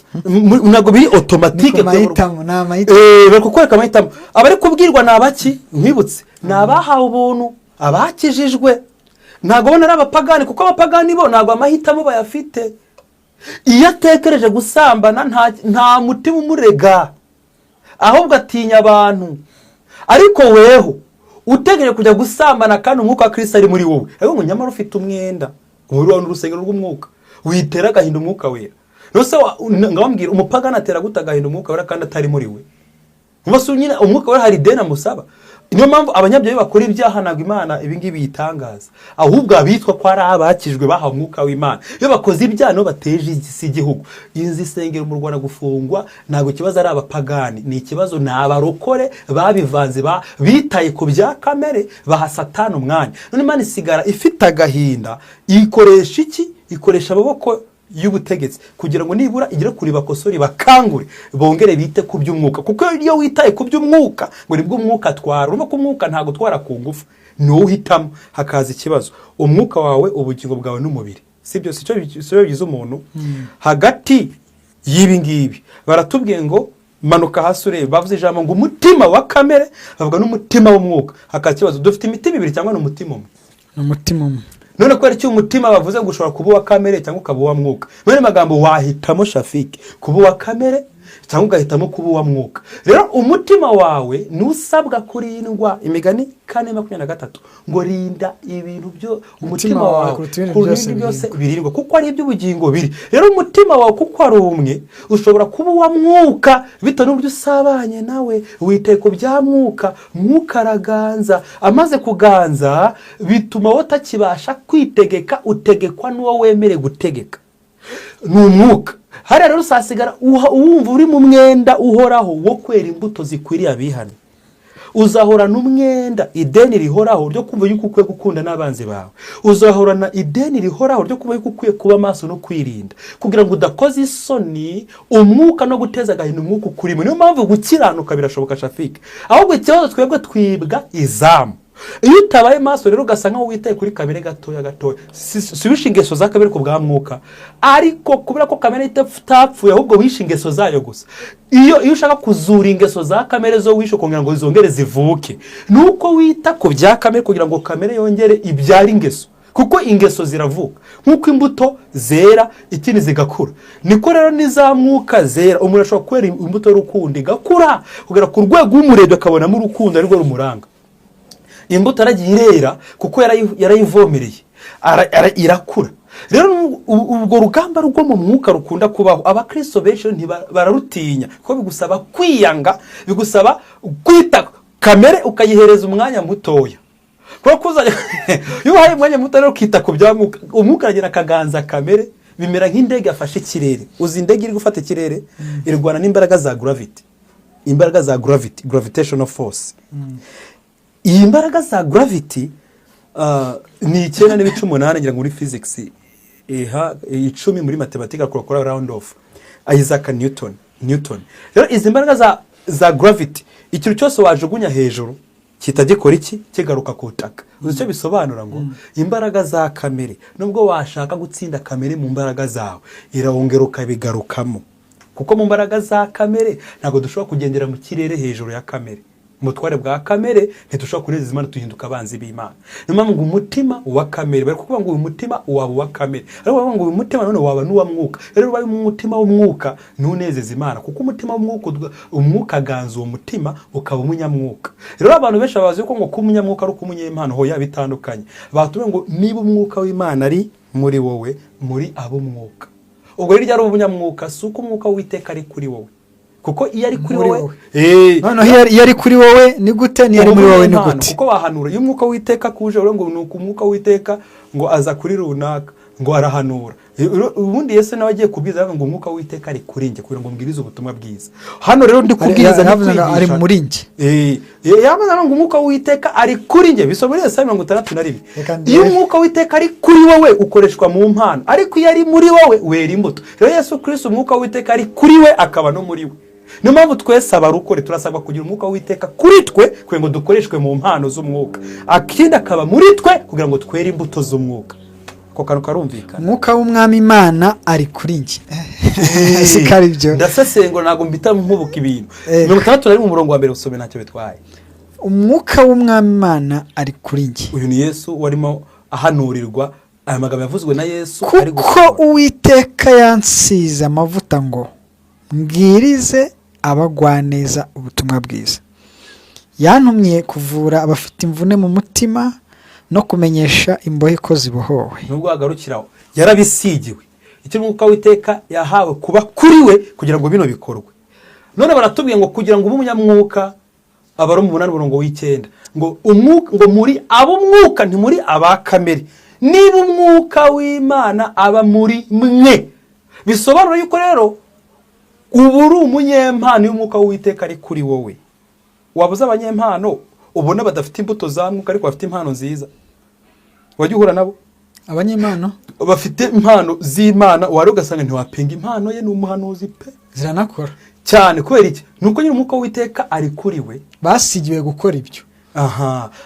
ntabwo biri automatique mahitamo. Bari kukwereka amahitamo. Abari kubwirwa nabaki nkwibutse, nabahawe ubuntu, abakijijwe. Ntabwo bona ari abapagani, kuko abapagani bo ntabwo amahitamo bayafite. Iyo atekereje gusambana nta mutima umurega, ahubwo atinya abantu. Ariko weho utegereje kujya gusambana kandi umwuka wa Kristo ari muri wowe, ariko ngo nyamara ufite umwenda, uri wa n'urusengero rw'umwuka, witera agahinda umwuka wera. Nose ngabambwira umupagani atera gutagahinda umwuka wera kandi atari muri we. Umase nyine umwuka wera hari dena musaba. Niyo mpamvu abanyabyaha bakora ibyaha ntabwo Imana ibingibi yitangaza, ahubwo abitwa ko ari abakijwe bahawe umwuka w'Imana. Iyo bakoze ibyaha no bateje isi igihugu, inzi isengero mu Rwanda gufungwa ntabwo kibazo ari abapagani, ni ikibazo n'abarokore babivanze bitaye ku bya kamere baha Satani umwanya. None Imana isigara ifite agahinda, ikoresha iki? Ikoresha ababoko y'ubutegetsi kugira ngo nibura igire kuri bakosori bakangure bongere bite ku by'umwuka, kuko iyo witaye ku by'umwuka ngo nibwo umwuka twara. Urumva ko umwuka ntago twara ku ngufu, ni wowe uhitamo. Hakaza ikibazo, umwuka wawe, ubugingo bwawe n'umubiri, sibyo cyo bigize umuntu. Hagati y'ibi ngibi baratubwiye ngo manuka hasi urebe, bavuze ijambo ngo umutima wa kamere, bavuga n'umutima w'umwuka. Hakaza ikibazo, dufite imitima ibiri cyangwa n'umutima umwe? Umutima umwe. None ko ari cyo umutima bavuze ngo ushobora kuba wa kamere cyangwa ukaba wa mwuka. Mwene magambo wahitamo Shafiki kuba wa kamere cyangwa ugahitamo kuba wa mwuka. Rero umutima wawe nusabwa kurindwa. Imigani 4:23 ngo rinda ibintu byo umutima wawe kurinda byose birindwa, kuko ari iby'ubugingo biri. Rero umutima wawe kuko ari umwe ushobora kuba wa mwuka bita n'uburyo usabanye nawe, witeye ku bya mwuka. Mwuka araganza, amaze kuganza bituma wotakibasha kwitegeka, utegekwa n'uwo wemere gutegeka, ni umwuka. Hari rero usasigara uwumva uri mu mwenda uhoraho wo kwera imbuto zikwiriye abihana. uzahorana umwenda, ideni rihoraho ryo kumva yuko ukwiye gukunda n'abanzi bawe, uzahorana ideni rihoraho ryo kumva yuko ukwiye kuba maso no kwirinda kugira ngo udakoze isoni umwuka no guteza agahinda umwuka ukurimo. Niyo mpamvu gukiranuka birashoboka Shafiki, ahubwo ikibazo twebwe twibwa izamu. Iyo utabaye maso rero ugasa nkaho witaye kuri kamere gatoya si wishe ingeso za kamere ku bwa mwuka, ariko kubera ko kamere itapfuye ahubwo wishe ingeso zayo gusa. Iyo ushaka kuzura ingeso za kamere zo wishe kugira ngo zongere zivuke, nuko wita ku bya kamere kugira ngo kamere yongere ibyara ingeso, kuko ingeso ziravuka nkuko imbuto zera ikindi zigakura, niko rero niza mwuka zera. Umuntu ashobora kwera imbuto y'urukundo igakura kugera ku rwego umurebye akabonamo urukundo arirwo rumuranga. Imbuto aragiye irera kuko yarayivomereye irakura. Rero ubwo rugamba rwo mu mwuka rukunda kubaho, abakristo benshi bararutinya kuko bigusaba kwiyanga, bigusaba kwita kamere ukayihereza umwanya mutoya. Kuko iyo uhaye umwanya muto rero ukita ku bya mwuka, umwuka aragira akaganza kamere, bimera nk'indege afashe ikirere. Uzi indege iri gufata ikirere irwana n'imbaraga za gravity, imbaraga za gravitational force. Iyi mbaraga za gravity ni 9.8 ngira ngo muri physics, 10 muri mathematics akora round off, Isaac Newton. Rero izi mbaraga za gravity, ikintu cyose wajugunya hejuru kitagikora iki, kigaruka ku butaka. Uzi icyo bisobanura? Ngo imbaraga za kamere nubwo washaka gutsinda kamere mu mbaraga zawe, irahongera ukabigarukamo, kuko mu mbaraga za kamere ntabwo dushobora kugendera mu kirere hejuru ya kamere. Umutware bwa kamere ntidushobora kunezeza Imana tuhinduka abanzi b'Imana. Niyo mpamvu ngo umutima wa kamere, bari kuvuga ngo uyu mutima waba uwa kamere, ariko bavuga ngo uyu mutima none waba n'uwa mwuka. Rero ubaye mu mutima w'umwuka ntunezeza Imana, kuko umutima w'umwuka, umwuka ganza uwo mutima ukaba umunyamwuka. Rero abantu benshi bazi ko ngo kuba umunyamwuka ari umunyempano, hoya bitandukanye. Batuvuga ngo niba umwuka w'Imana ari muri wowe, muri abo mwuka. Ubwo rero ari umunyamwuka, si uko umwuka w'Uwiteka ari kuri wowe, kuko iyo ari kuri wowe iyo ari kuri wowe ni gute, ni ari muri wowe ni gute? Kuko wahanura iyo umwuka w'Uwiteka kuje rero ngo nuko umwuka w'Uwiteka ngo aza kuri runaka ngo arahanura. Ubundi Yesu nawe agiye kubwiza ngo umwuka w'Uwiteka ari kuri nge kugira ngo mbwirize ubutumwa bwiza. Hano rero ndi kubwiriza ari muri nge, yamaze ngo umwuka w'Uwiteka ari kuri nge, bisobanura Yesaya 61. Iyo umwuka w'Uwiteka ari kuri wowe ukoreshwa mu mpano, ariko iyo ari muri wowe wera imbuto. Rero Yesu Kristo umwuka w'Uwiteka ari kuri we akaba no muri we. Niyo mpamvu twese abarukore turasabwa kugira umwuka w'Uwiteka kuri twe kugira ngo dukoreshwe mu mpano z'umwuka, akindi akaba muri twe kugira ngo twere imbuto z'umwuka. Ko kantu karumvikana. Umwuka w'Umwami Imana ari kuri nge. Sikari byo. Ndasesengo nago mbita nkubuka ibintu. 63 ari mu murongo wa mbere usome ntacyo bitwaye. Umwuka w'Umwami Imana ari kuri nge. Uyu ni Yesu warimo ahanurirwa, aya magambo yavuzwe na Yesu ari gukora. Kuko Uwiteka yansize amavuta ngo mbwirize abagwaneza ubutumwa bwiza, yantumye kuvura abafite imvune mu mutima no kumenyesha imbohe ko zibohowe. Nubwo agarukiraho yarabisigiwe, icyo umwuka w'Uwiteka yahawe kuba kuri we kugira ngo bino bikorwe. None baratubwiye ngo kugira ngo ube umunyamwuka, abari mu 8:9 ngo umwuka, ngo muri abo mwuka nti muri abakamere, niba umwuka w'Imana aba muri mwe, bisobanura yuko rero uburi umunyempano y'umwuka w'Uwiteka ari kuri wowe. Wabuze abanyempano ubona badafite imbuto za mwuka ariko bafite impano nziza, wajya uhura nabo? Abanyempano bafite impano z'Imana, wari ugasanga ntiwapenga impano ye, ni umuhanuzi pe, ziranakora cyane. Kubera iki? Nuko nyine umwuka w'Uwiteka ari kuri we, basigiwe gukora ibyo.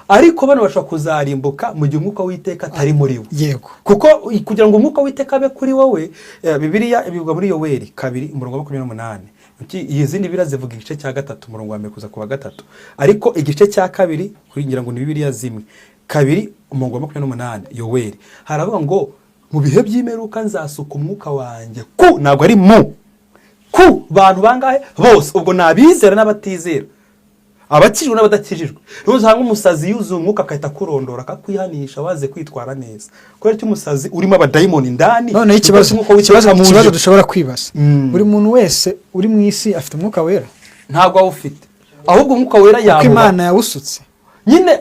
Ariko bano bashobora kuzarimbuka mu gihe umwuka w'Uwiteka atari muri we. Yego. Kuko kugira ngo umwuka w'Uwiteka abe kuri wowe, Bibiliya ibivuga muri Yoweri 2:28. Izindi Bibiliya zivuga igice cya 3 umurongo wa 1 kuza ku wa 3. Ariko igice cya 2 kugira ngo ni Bibiliya zimwe 2 umurongo wa 28 Yoweri haravuga ngo mu bihe by'imeruka nzasuka umwuka wanjye ku, ntabwo ari mu, ku bantu bangahe bose. Ubwo nabizera n'abatizera, abakijijwe n'abadakijijwe. Rero uzanga umusazi yuzuye umwuka akahita kurondora akakwihanisha waze kwitwara neza. Kubera icyo umusazi urimo abadayimoni ndani. None ikibazo dushobora kwibaza, buri muntu wese uri mu isi afite umwuka wera? Ntabwo awufite, ahubwo umwuka wera yawe kuko Imana yawusutse nyine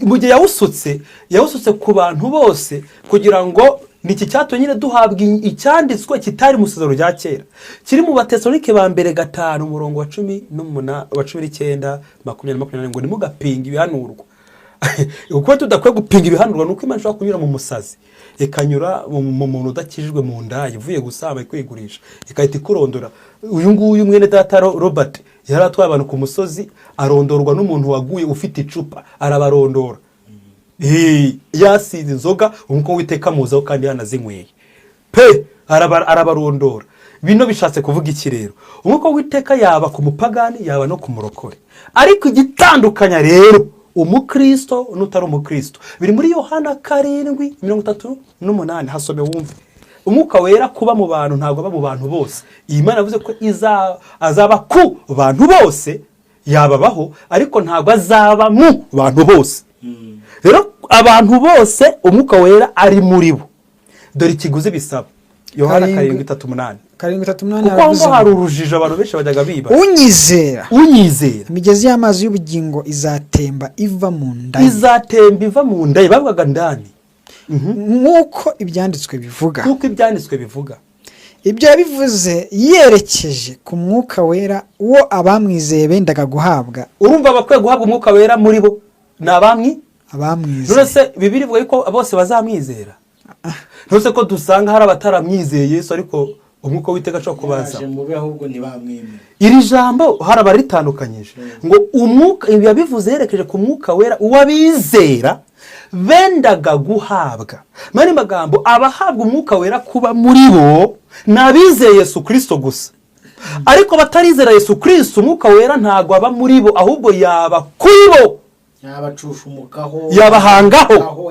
mu gihe yawusutse ku bantu bose kugira ngo niki cyatumye nyine duhabwa icyanditswe kitari mu isezerano rya kera, kiri mu Batesalonike ba mbere 5 umurongo wa 18 wa 19 20 ngo nimugapinga ibihanurwa. Uko tudakwiye gupinga ibihanurwa nuko Imana ishobora kunyura mu musazi, ikanyura mu muntu udakijijwe mu nda ivuye gusaba kwigurisha, ikahita ikurondora. Uyu nguyu mwene data Robert yari atwaye abantu ku musozi, arondorwa n'umuntu waguye ufite icupa, arabarondora. Yasize inzoga umwuka w'Uwiteka muzaho kandi yanazinyweye pe, arabarondora. Bino bishatse kuvuga iki rero? Umwuka w'Uwiteka yaba ku mupagani yaba no ku murokore, ariko igitandukanya rero umukristo n'utari umukristo biri muri Yohana 7:38. hasome wumve. Umwuka wera kuba mu bantu ntabwo aba mu bantu bose. Imana yavuze ko azaba ku bantu bose, yababaho, ariko ntabwo azaba mu bantu bose. Rero abantu bose umwuka wera ari muri bo. Dore ikiguzi bisaba. Yohana 7:38. 7:38 kuko ngo hari urujijo abantu benshi bajyaga biba. Unyizera imigezi y'amazi y'ubugingo izatemba iva mu nda, bavugaga ndani. Nk'uko ibyanditswe bivuga. Ibyo yabivuze yerekeje ku mwuka wera uwo abamwizeye bendaga guhabwa. Urumva bakwiye guhabwa umwuka wera muri bo ni abamwizeye. None Bibiliya ivuga ko bose bazamwizera. None ko dusanga hari abataramwizeye Yesu ariko umwuka w'Uwiteka ashobora kubaza. Iri jambo hari abaritandukanyije ngo umwuka, ibi yabivuze yerekeje ku mwuka wera uwabizera bendaga guhabwa. Mani magambo, abahabwa umwuka wera kuba muri bo nabizeye Yesu Kristo gusa. Ariko batarizera Yesu Kristo umwuka wera ntago aba muri bo, ahubwo yaba kuri bo, yabacushumukaho, yabahangaho.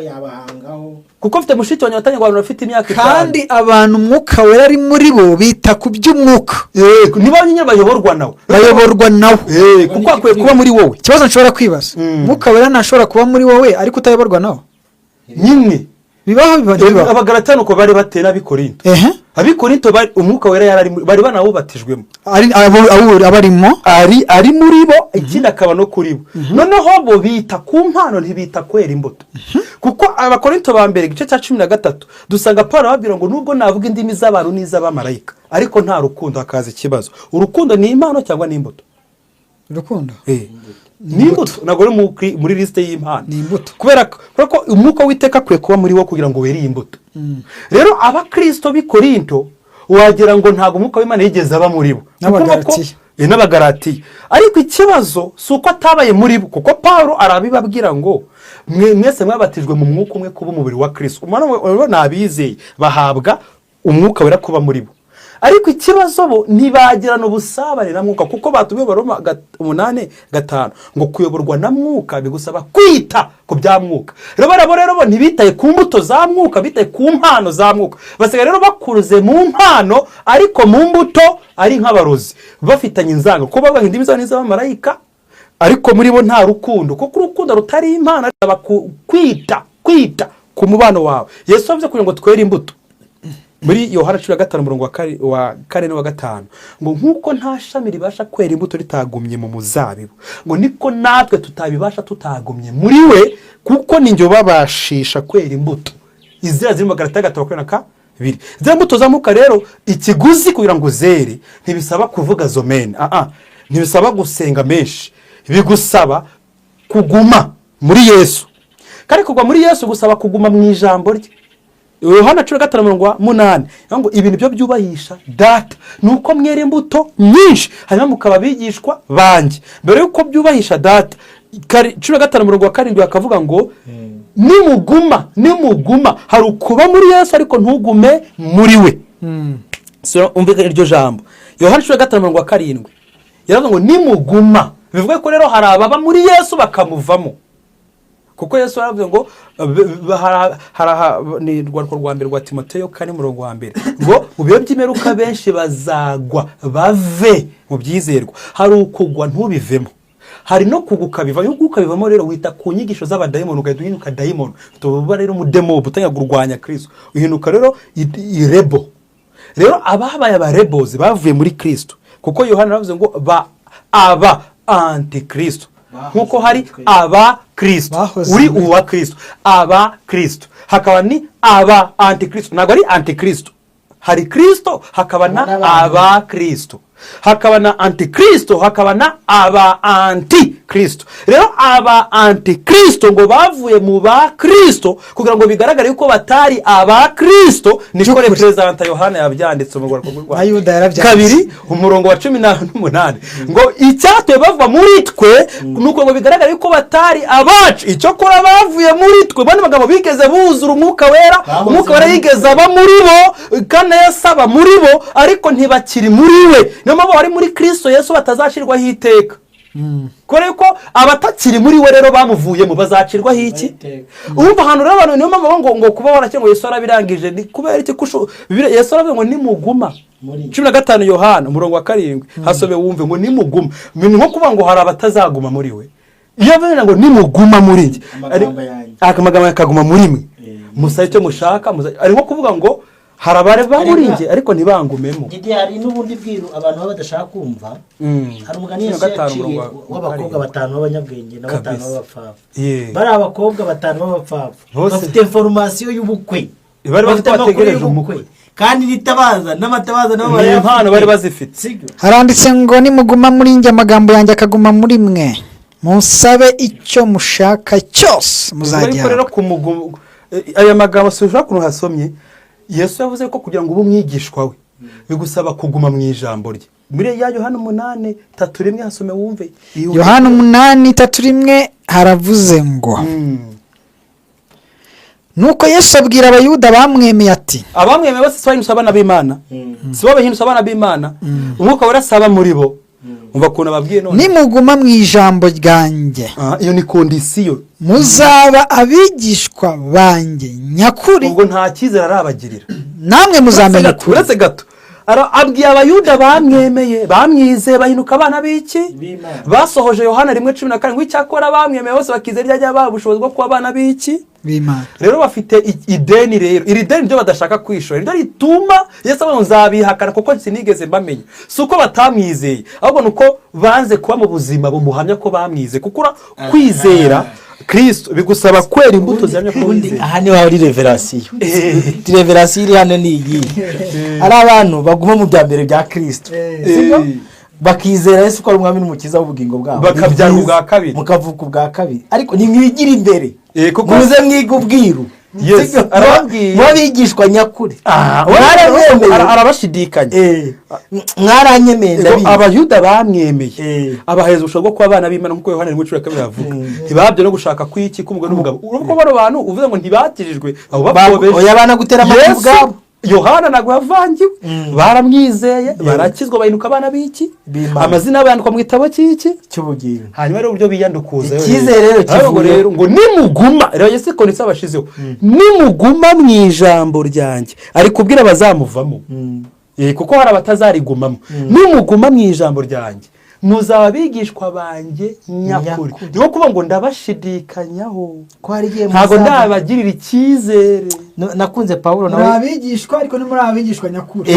Kuko mfite mushiki wanjye watanye abantu bafite imyaka 5, kandi abantu umwuka wera ari muri bo bita ku by'umwuka. Niba nyine bayoborwa nawe, kuko akwiye kuba muri wowe. Ikibazo nshobora kwibaza, umwuka wera ntashobora kuba muri wowe ariko utayoborwa nawe nyine. Bibaho. Abagalatani uko bari batera Abikorinto. Abikorinto umwuka wera bari banawubatijwemo, ari muri bo, ikindi akaba no kuri bo. Noneho bo bita ku mpano, ntibita kwera imbuto. Kuko Abakorinto ba mbere igice cya 13 dusanga Paulo ababwira ngo nubwo navuga indimi z'abantu n'iz'abamarayika ariko nta rukundo, hakaza ikibazo. Urukundo ni impano cyangwa ni imbuto? Urukundo ni imbuto, nagore muri liste y'impano ni imbuto, kubera ko umwuka w'Uwiteka akwiye kuba muri wo kugira ngo were imbuto. Rero Abakristo b'i Korinto wagira ngo ntabwo umwuka w'Imana yigeze aba muri bo, n'Abagalatiya. Ariko ikibazo si uko atabaye muri bo, kuko Paulo arabibabwira ngo mwese mwabatijwe mu mwuka umwe kuba umubiri wa Kristo. Umwana nabizeye bahabwa umwuka wera kuba muri bo, ariko ikibazo bo ntibagirana ubusabane na mwuka, kuko batubiye Baroma 8:5 ngo kuyoborwa na mwuka bigusaba kwita ku bya mwuka. Rero bo ntibitaye ku mbuto za mwuka, bitaye ku mpano za mwuka. Basigaye rero bakuruze mu mpano, ariko mu mbuto ari nk'abarozi bafitanye inzanga, kuko bavuga indimi z'abantu n'iz'abamarayika, ariko muri bo nta rukundo, kuko urukundo rutari impano ari kwita ku mubano wawe. Yesu yavuze kugira ngo twere imbuto muri Yohana 15 umurongo wa 4 na 5 ngo nkuko nta shami ribasha kwera imbuto ritagumye mu muzabibu, ngo niko natwe tutabibasha tutagumye muri we, kuko ninjye babashisha kwera imbuto. Izira ziri mu Galatiya 5:22. Zira mbuto zamuka rero ikiguzi kugira ngo zere ntibisaba kuvuga zomene, ntibisaba gusenga menshi, bigusaba kuguma muri Yesu. Kandi kugwa muri Yesu gusaba kuguma mu ijambo rye. Yohana 15:8 ngo ibintu byo byubahisha data nuko mwere imbuto nyinshi hanyuma mukaba bigishwa banje. Mbere yuko byubahisha data 15:7 akavuga ngo nimuguma hari ukuba muri Yesu ariko ntugume muri we. So umvika iryo jambo Yohana 15:7 yaravuga ngo nimuguma, bivuga ko rero hari ababa muri Yesu bakamuvamo, kuko Yesu yaravuze ngo ni rwandiko rwa mbere rwa Timoteyo 4:2 ngo ubiyo by'imeruka benshi bazagwa bave mu byizerwa. Hari ukugwa ntubivemo, hari no kugukabiva. Yo gukabivamo rero wita ku nyigisho z'abadayimoni, ugahinduka dayimoni, tuba rero umudemo butanya gurwanya Kristo, uhinduka rero irebo. Rero ababaye abarebozi bavuye muri Kristo, kuko Yohana yaravuze ngo aba antikristo, nk'uko hari abakristo uri uwa kristo, abakristo, hakaba ni aba antikristo. Ntabwo ari antikristo, hari kristo hakaba na abakristo, hakaba na antikristo hakaba na aba antikristo. Rero aba antikristo ngo bavuye mu ba kristo kugira ngo bigaragare yuko batari aba kristo. Niko representa Yohana yabyanditse mu rwandiko rwa 2 umurongo wa 18 ngo icyatwe bava muri twe nuko ngo bigaragare yuko batari abacu, icyo kora bavuye muri twe. Bane bagabo bigeze buzura umwuka wera, umwuka wera yigeze aba muri bo kandi yasaba muri bo, ariko ntibakiri muri we. Niyo mpamvu bari muri Kristo Yesu batazashirwaho iteka. Kore ko abatakiri muri we rero bamuvuyemo bazacirwaho iki? Urumva hano rero abantu niyo mpamvu ngo kuba warakira ngo Yesu arabirangije ni kubera iki kusho Bibiliya Yesu aravuga ngo nimuguma 15 Yohana umurongo wa 7 hasobe wumve ngo nimuguma. Nko kuvuga ngo hari abatazaguma muri we. Iyo avuga ngo nimuguma muri nge amagambo yakaguma muri mwe musaye cyo mushaka ari nko kuvuga ngo harabare bamuri nge ariko ntibangumemo. Gidi hari n'ubundi bwiru abantu baba badashaka kumva. Hari umugani yaciye w'abakobwa 5 b'abanyabwenge na 5 b'abapfafu. Bari abakobwa 5 b'abapfafu bafite information y'ubukwe, bari bategereje umukwe kandi nitabaza n'amatabaza nabo bari bazifite. Haranditse ngo nimuguma muri nge amagambo yanjye akaguma muri mwe musabe icyo mushaka cyose muzajya. Rero kumuguma aya magambo sushaka kuntu hasomye Yesu yavuze ko kugira ngo ube umwigishwa we bigusaba kuguma mu ijambo rye. Muri ya Yohana 8:3 hasome wumve. Yohana 8:3 haravuze ngo nuko Yesu abwira abayuda bamwemeye ati abamwemeye bose swahindutse abana b'Imana, si bo bahindutse abana b'Imana, umwuka warasaba muri bo. Umva kuntu ababwiye none nimuguma mu ijambo ryanjye, iyo ni condition, muzaba abigishwa banjye nyakuri, ubwo nta cyizere arabagirira, namwe muzamenya ukuri. Uretse gato abwiye abayuda bamwemeye bamwize bahinuka abana b'iki basohoje Yohana 1:12 icyakora bamwemeye bose bakizera rya babushobozi bwo kuba abana b'iki b'Imana. Rero bafite ideni, rero iri deni ryo badashaka kwishora, ryo rituma Yesu abo nzabihakana kuko sinigeze mbamenya. Suko batamwizeye ahubwo nuko banze kuba mu buzima bumuhamya ko bamwize. Kuko kwizera Kristo bigusaba kwera imbuto zihamya ko wizeye. Aha ni hari revelation. Revelation iri hano ni iyi. Ari abantu baguma mu byambere bya Kristo. Sibyo? Bakizera Yesu ko ari umwami n'umukiza w'ubugingo bwabo. Bakabyara ubwa kabiri. Mukavuka ubwa kabiri. Ariko nimwigira imbere. Kuko muze mwiga ubwiru. Yes, mwabigishwa nyakuri. Arabashidikanya. Mwaranyemeye ndabizi. Abayuda bamwemeye abaheza ubushobozi bwo kuba abana b'Imana nkuko Yohana 1:12 yavuga. Ntibabyo no gushaka kwiki kumugwe n'umugabo. Urumva bano bantu uvuze ngo ntibakirijwe abo bakobeje. Oya bana gutera amatu bwabo. Yohana nagwa yavangiwe baramwizeye barakizwa bahinuka abana b'iki amazina yandikwa mu gitabo cy'iki cy'ubugingo. Hanyuma rero uburyo biyandukuza ikizere rero kivuye rero ngo nimuguma rero Yesu ko nitsa abashizeho nimuguma mu ijambo ryanjye ari kubwira bazamuvamo kuko hari abatazarigumamo. Nimuguma mu ijambo ryanjye muzaba bigishwa banjye nyakuri. Niho kuvuga ngo ndabashidikanyaho ko hari giye ntago ndabagirira icyizere. Nakunze Paulo nawe abigishwa ariko ni muri abigishwa nyakuri.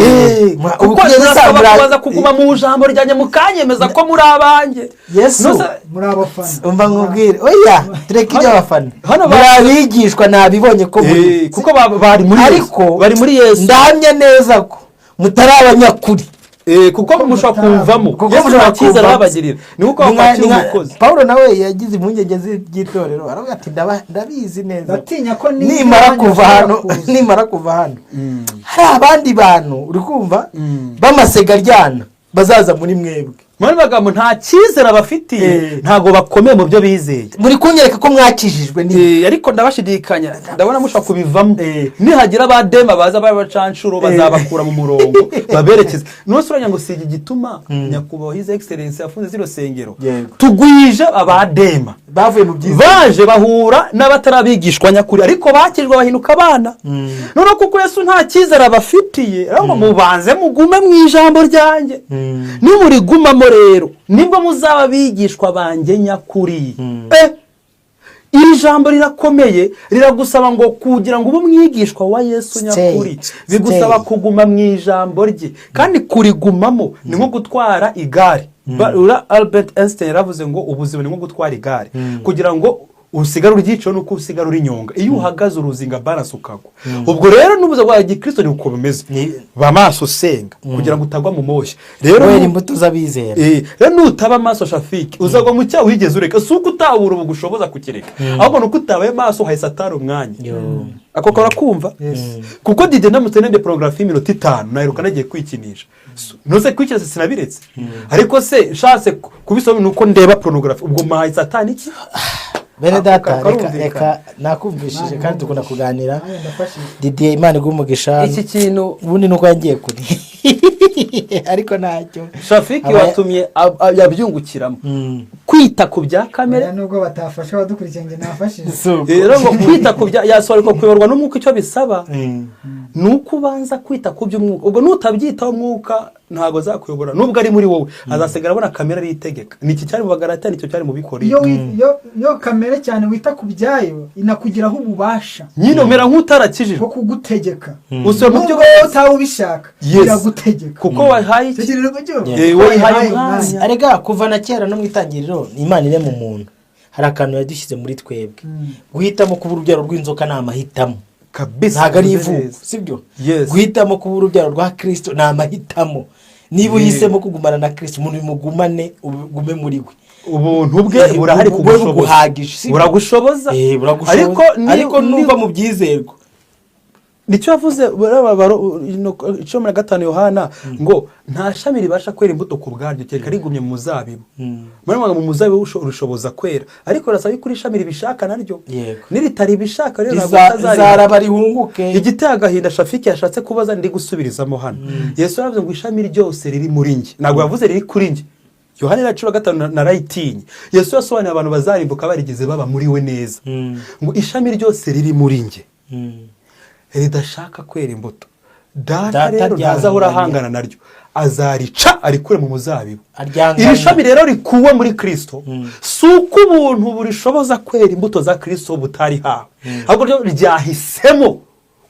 Uko nzabaza kuguma mu ijambo ryanjye mukanyemeza ko muri abanjye. Yesu muri abafana umva nkubwire oya tureke ibyo abafana muri abigishwa nabibonye ko kuko bari muri ariko bari muri Yesu ndahamya neza ko mutari abanyakuri. Kuko mushaka kumvamo Yesu ntakiza arabagirira ni uko wakati umukozi. Paulo nawe yagize impungenge z'igitorero aravuga ati ndabizi neza atinya ko nimara kuva hano hari abandi bantu uri kumva bamasega ryana bazaza muri mwebwe. Muri bagamo nta cyizere abafitiye ntago bakomeye mu byo bizeye. Muri kunyereka ko mwakijijwe ni ariko ndabashidikanya ndabona mushaka kubivamo. Nihagira abadema baza babacanshuro bazabakura mu murongo baberekeza. Nusuranya ngo sigi gituma nyakubaho his excellence yafunze ziro sengero tugwije abadema bavuye mu byiza baje bahura n'abatarabigishwa nyakuri ariko bakijwe bahinuka abana. None kuko Yesu nta cyizere abafitiye ariko mubanze mugume mu ijambo ryanjye. Ni muri gumamo rero nibwo muzaba bigishwa banjye nyakuri. Iri jambo rirakomeye riragusaba ngo kugira ngo ube umwigishwa wa Yesu nyakuri bigusaba kuguma mu ijambo rye kandi kurigumamo ni nko gutwara igare. Albert Einstein yaravuze ngo ubuzima ni nko gutwara igare kugira ngo usigara uryicaye nuko usigara uri nyonga iyo uhagaze uruzinga balance ukagwa ubwo rero n'ubuza bwa gikristo ni uko bimeze ba maso senga kugira ngo utagwa mu moshya rero wera imbuto z'abizera rero nutaba maso Shafiki uzagwa mu cyaha wigeze ureka suko utabura ubugushoboza kukireka ahubwo nuko utabaye maso haye satani umwanya ako kora kumva kuko Dide namutse nende pornography minota 5 nayiruka nagiye kwikinisha nose kwikira sinabiretse ariko se shatse kubisoma nuko ndeba pornography ubwo mahaye satani iki bene data reka nakumvishije kandi tukunda kuganira Didier Imana igumugisha iki kintu ubundi nuko yagiye kuri ariko ntacyo Shafiki watumye yabyungukiramo kwita ku bya kamera nubwo batafasha badukurikiye nge nafashije rero ngo kwita ku bya yasohora ko kuyoborwa n'umwuka icyo bisaba nuko ubanza kwita ku by'umwuka ubwo nutabyitaho umwuka ntago zakuyobora nubwo ari muri wowe azasigara abona kamera ari itegeka niki cyari mu Bagalatiya nicyo cyari mu Bikori yo kamera cyane wita ku byayo inakugiraho ububasha nyine umera nk'utarakijije ko kugutegeka usoma mu byo utawe ubishaka iragutegeka kuko wahaye wahaye arega kuva na kera no mwitangiriro Imana ire mu muntu hari akantu yadushyize muri twebwe guhitamo kuba urubyaro rw'inzoka ni amahitamo kabisa ntago ari ivugo sibyo guhitamo kuba urubyaro rwa Kristo ni amahitamo niba uhisemo kugumana na Kristo umuntu bimugumane ugume muri we ubuntu bwe burahari kugushoboza buragushoboza ariko numva mu byizerwa nicyo yavuze icyo muri 5 Yohana ngo nta shami ribasha kwera imbuto ku bwaryo cyeka rigumye mu muzabibu mu muzabibu urushoboza kwera ariko rasaba kuri shami ribishaka naryo niritari bishaka rero zaraba rihunguke igiti agahinda Shafiki yashatse kubaza ndi gusubirizamo hano Yesu yaravuze ngo ishami ryose riri muri nge ntabwo yavuze riri kuri nge Yohana 5 narayitinye Yesu yasobanuye abantu bazarimbuka barigize baba muri we neza ngo ishami ryose riri muri nge ridashaka kwera imbuto data rero ntazahora ahangana naryo azarica arikure mu muzabibu iri shami rero rikuwe muri Kristo suko ubuntu burishoboza kwera imbuto za Kristo butari hawe ahubwo ryo ryahisemo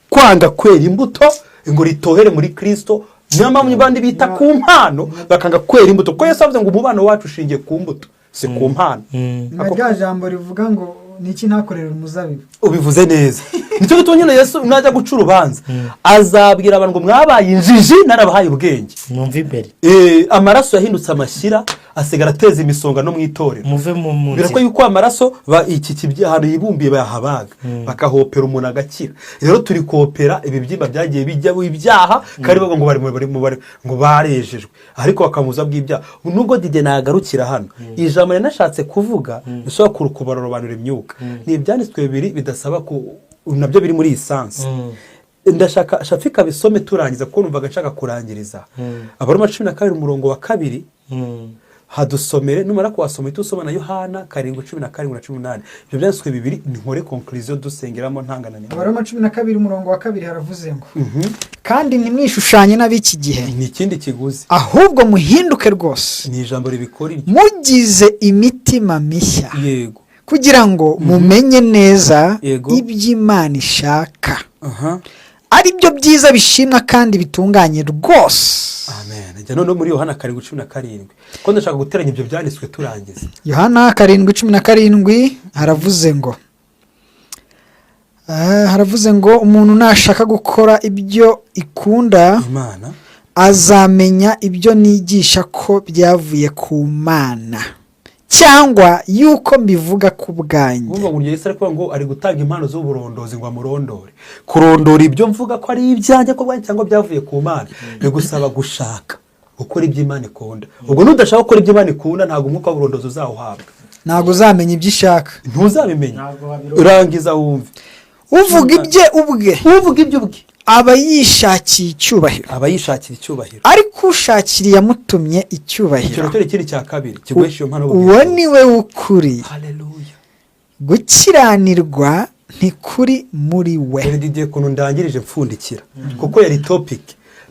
kwanga kwera imbuto ngo ritohere muri Kristo nyama mu bandi bita ku mpano bakanga kwera imbuto ko Yesu avuze ngo umubano wacu ushingiye ku mbuto si ku mpano ako jambo rivuga ngo niki nakorera umuzabibu ubivuze neza nicyo gitonyene Yesu najya guca urubanza azabwira abantu ngo mwabaye injiji narabahaye ubwenge numva imbere amaraso yahindutse amashyira asigara ateza imisonga no mwitorera muve mu munsi birako yuko amaraso iki kibyaha yibumbiye bayahabaga bakahopera umuntu agakira rero turi kopera ibibyimba byagiye bijya ibyaha kari bavuga ngo bari ngo barejejwe ariko bakamuza bw'ibyaha nubwo Dide nagarukira hano ijambo nashatse kuvuga bishobora kurukubarura abantu imyuka ni ibyanditswe bibiri bidasaba ko nabyo biri muri isansi ndashaka Shafika bisome turangiza ko numvaga nshaka kurangiriza Abaroma 12 umurongo wa 2 hadusomere numara kwasoma itusoma na Yohana 7:17-18 ibyo byanditswe bibiri ni nkore conclusion dusengeramo ntangana ne Abaroma 12 umurongo wa 2 haravuze ngo kandi nimwishushanye n'abiki gihe ni ikindi kiguzi ahubwo muhinduke rwose ni ijambo ribikora mugize imitima mishya yego kugira ngo mumenye neza iby'Imana ishaka ari byo byiza bishimwa kandi bitunganye rwose amen njya none muri Yohana 7:17 ko ndashaka guteranya ibyo byanditswe turangiza Yohana 7:17 haravuze ngo umuntu nashaka gukora ibyo ikunda Imana azamenya ibyo nigisha ko byavuye ku Mana cyangwa yuko mbivuga ku bwanjye umva ngo Yesu ariko ngo ari gutanga impano z'uburondozi ngo amurondore kurondora ibyo mvuga ko ari ibyanjye ko bwanjye cyangwa byavuye ku Mana bigusaba gushaka ukora iby'Imana ikunda ubwo nudashaka gukora iby'Imana ikunda ntago umwuka w'uburondozi uzawuhabwa ntago uzamenya ibyo ishaka ntuzabimenya urangiza wumve uvuga ibyo ubwe aba yishakiye icyubahiro ariko ushakira yamutumye icyubahiro icyo kiri cya kabiri kigwesha iyo mpano uwo ni we w'ukuri haleluya gukiranirwa ntikuri muri we Didier kuntu ndangirije mfundikira kuko yari topic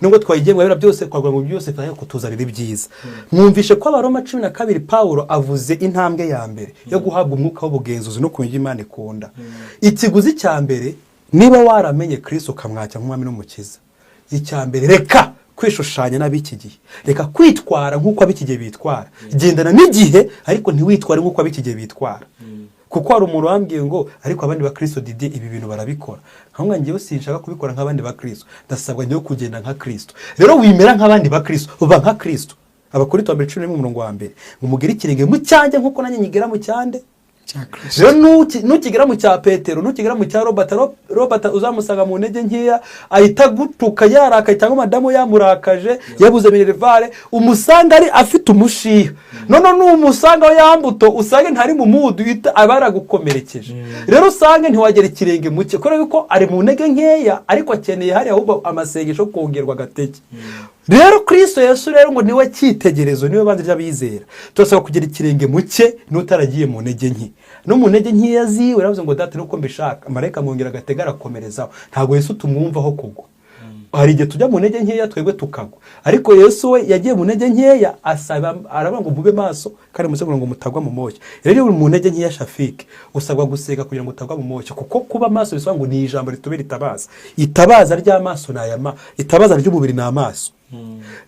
nubwo twayigemwe bira byose kwagwa mu byose kandi kutuzanira ibyiza mwumvishe ko Abaroma 12 Paulo avuze intambwe ya mbere yo guhabwa umwuka w'ubugenzuzi no kumenya Imana ikunda ikiguzi cya mbere niba waramenye Kristo kamwacya nk'umwami n'umukiza icya mbere reka kwishushanya n'ab'iki gihe, reka kwitwara nk'uko ab'iki gihe bitwara, gendana n'igihe ariko ntiwitware nk'uko ab'iki gihe bitwara. Kuko hari umuntu wambwiye ngo ariko abandi ba Kristo Didi ibi bintu barabikora, nkamwe ngiye sinshaka kubikora nk'abandi ba Kristo, ndasabwa ngiye kugenda nka Kristo. Rero wimera nk'abandi ba Kristo, uba nka Kristo. Abakorinto 11:1 ngo mugire ikirenge mu cyanjye nk'uko nanjye nyigera mu cyande. Rero nukigera mu cya Petero, nukigera mu cya Robert uzamusanga mu ntege nkeya, ahita gutuka yarakaye cyangwa madamu yamurakaje, yabuze minervare, umusanga ari afite umushiha. None n'umusanga aho yambuto usange ntari mu mudu abara gukomerekeje. Rero usange ntiwagera ikirenge muke kubera yuko ari mu ntege nkeya, ariko akeneye hari ahubwo amasengesho kongerwa gateke. Rero Kristo Yesu rero ngo niwe cyitegerezo, niwe bandi by'abizera. Turasaba kugira ikirenge muke n'utaragiye mu ntege nke. No mu ntege nke yaziwe ravuze ngo data nuko mbishaka, marayika mwongera gategara komerezaho. Ntago Yesu tumwumvaho kugwa. Hari igihe tujya mu ntege nkeya twebwe tukagwa, ariko Yesu we yagiye mu ntege nkeya, asaba aravuga ngo mube maso kandi musegura ngo mutagwa mu moshya. Rero uri mu ntege nkeya Shafiki, usabwa gusega kugira ngo utagwa mu moshya, kuko kuba maso bisaba ngo ni ijambo ritubera itabaza. Itabaza ry'amaso n'ayama, itabaza ry'umubiri n'amaso.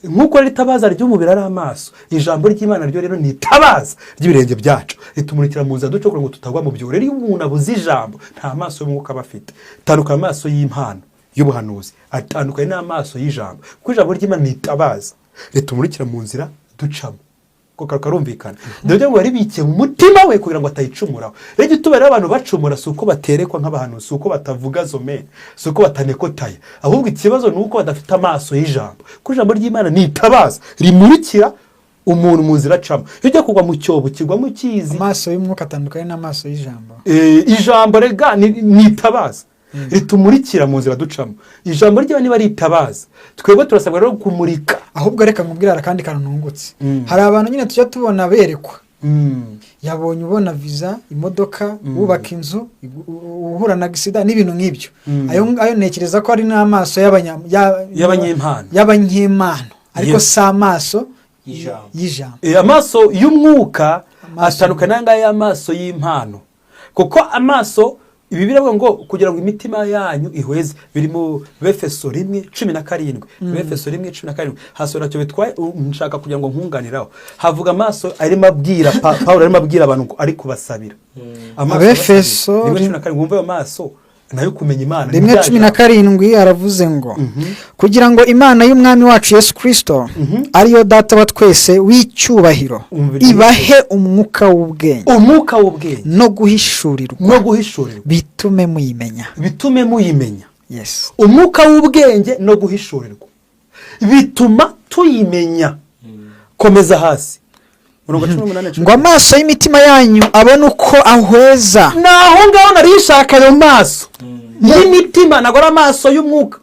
Nkuko ritabaza ry'umubiri ari amaso, ijambo ry'Imana ryo rero ni itabaza ry'ibirenge byacu, ritumurikira mu nzira duce kugira ngo tutagwa mu byo. Rero iyo umuntu abuze ijambo, nta maso y'umwuka bafite. Tanuka amaso y'impano y'ubuhanuzi atandukanye n'amaso y'ijambo, kuko ijambo ry'Imana ni itabaza ritumurikira mu nzira ducamo. Ko karumvikana. Dore ngo yaribikiye mu mutima we kugira ngo atayicumuraho. Rero itubera abantu bacumura suko baterekwa nk'abahanuzi, suko batavuga zome, suko batanekotaye, ahubwo ikibazo nuko badafite amaso y'ijambo. Ko ijambo ry'Imana ni itabaza rimurikira umuntu mu nzira acamo. Iyo kugwa mu cyobo kigwa mu kizi, amaso y'umwuka atandukanye n'amaso y'ijambo. Ijambo rega ni itabaza ritumurikira mu nzira ducamo. Ijambo ry'Imana niba ritabaza, twebwe turasabwa rero kumurika. Ahubwo reka nkubwira kandi kanungutse. Hari abantu nyine tujya tubona berekwa. Yabonye ubona visa, imodoka, ubaka inzu, uhura na gisida n'ibintu nk'ibyo. Ayo nekereza ko ari n'amaso y'abanyempano. Ariko si amaso y'ijambo. Amaso y'umwuka atandukana n'aya amaso y'impano. Kuko amaso ibi biravuga ngo kugira ngo imitima yanyu ihweze, biri mu Befeso 1:17. Befeso 1:17 hasora cyo bitwaye. Nshaka kugira ngo nkunganiraho, havuga amaso arimo abwira Paulo, arimo abwira abantu ngo ari kubasabira. Befeso 1:17 ngumva ayo maso nayo kumenya Imana. 1:17 aravuze ngo kugira ngo Imana y'umwami wacu Yesu Kristo ariyo data wa twese w'icyubahiro ibahe umwuka w'ubwenge, no guhishurirwa, bitume muyimenya. Yes. Umwuka w'ubwenge no guhishurirwa bituma tuyimenya. Komeza hasi. Ngo amaso y'imitima yanyu abone uko ahweza. Naho ngaho narishaka ayo maso y'imitima, nagwa ari amaso y'umwuka.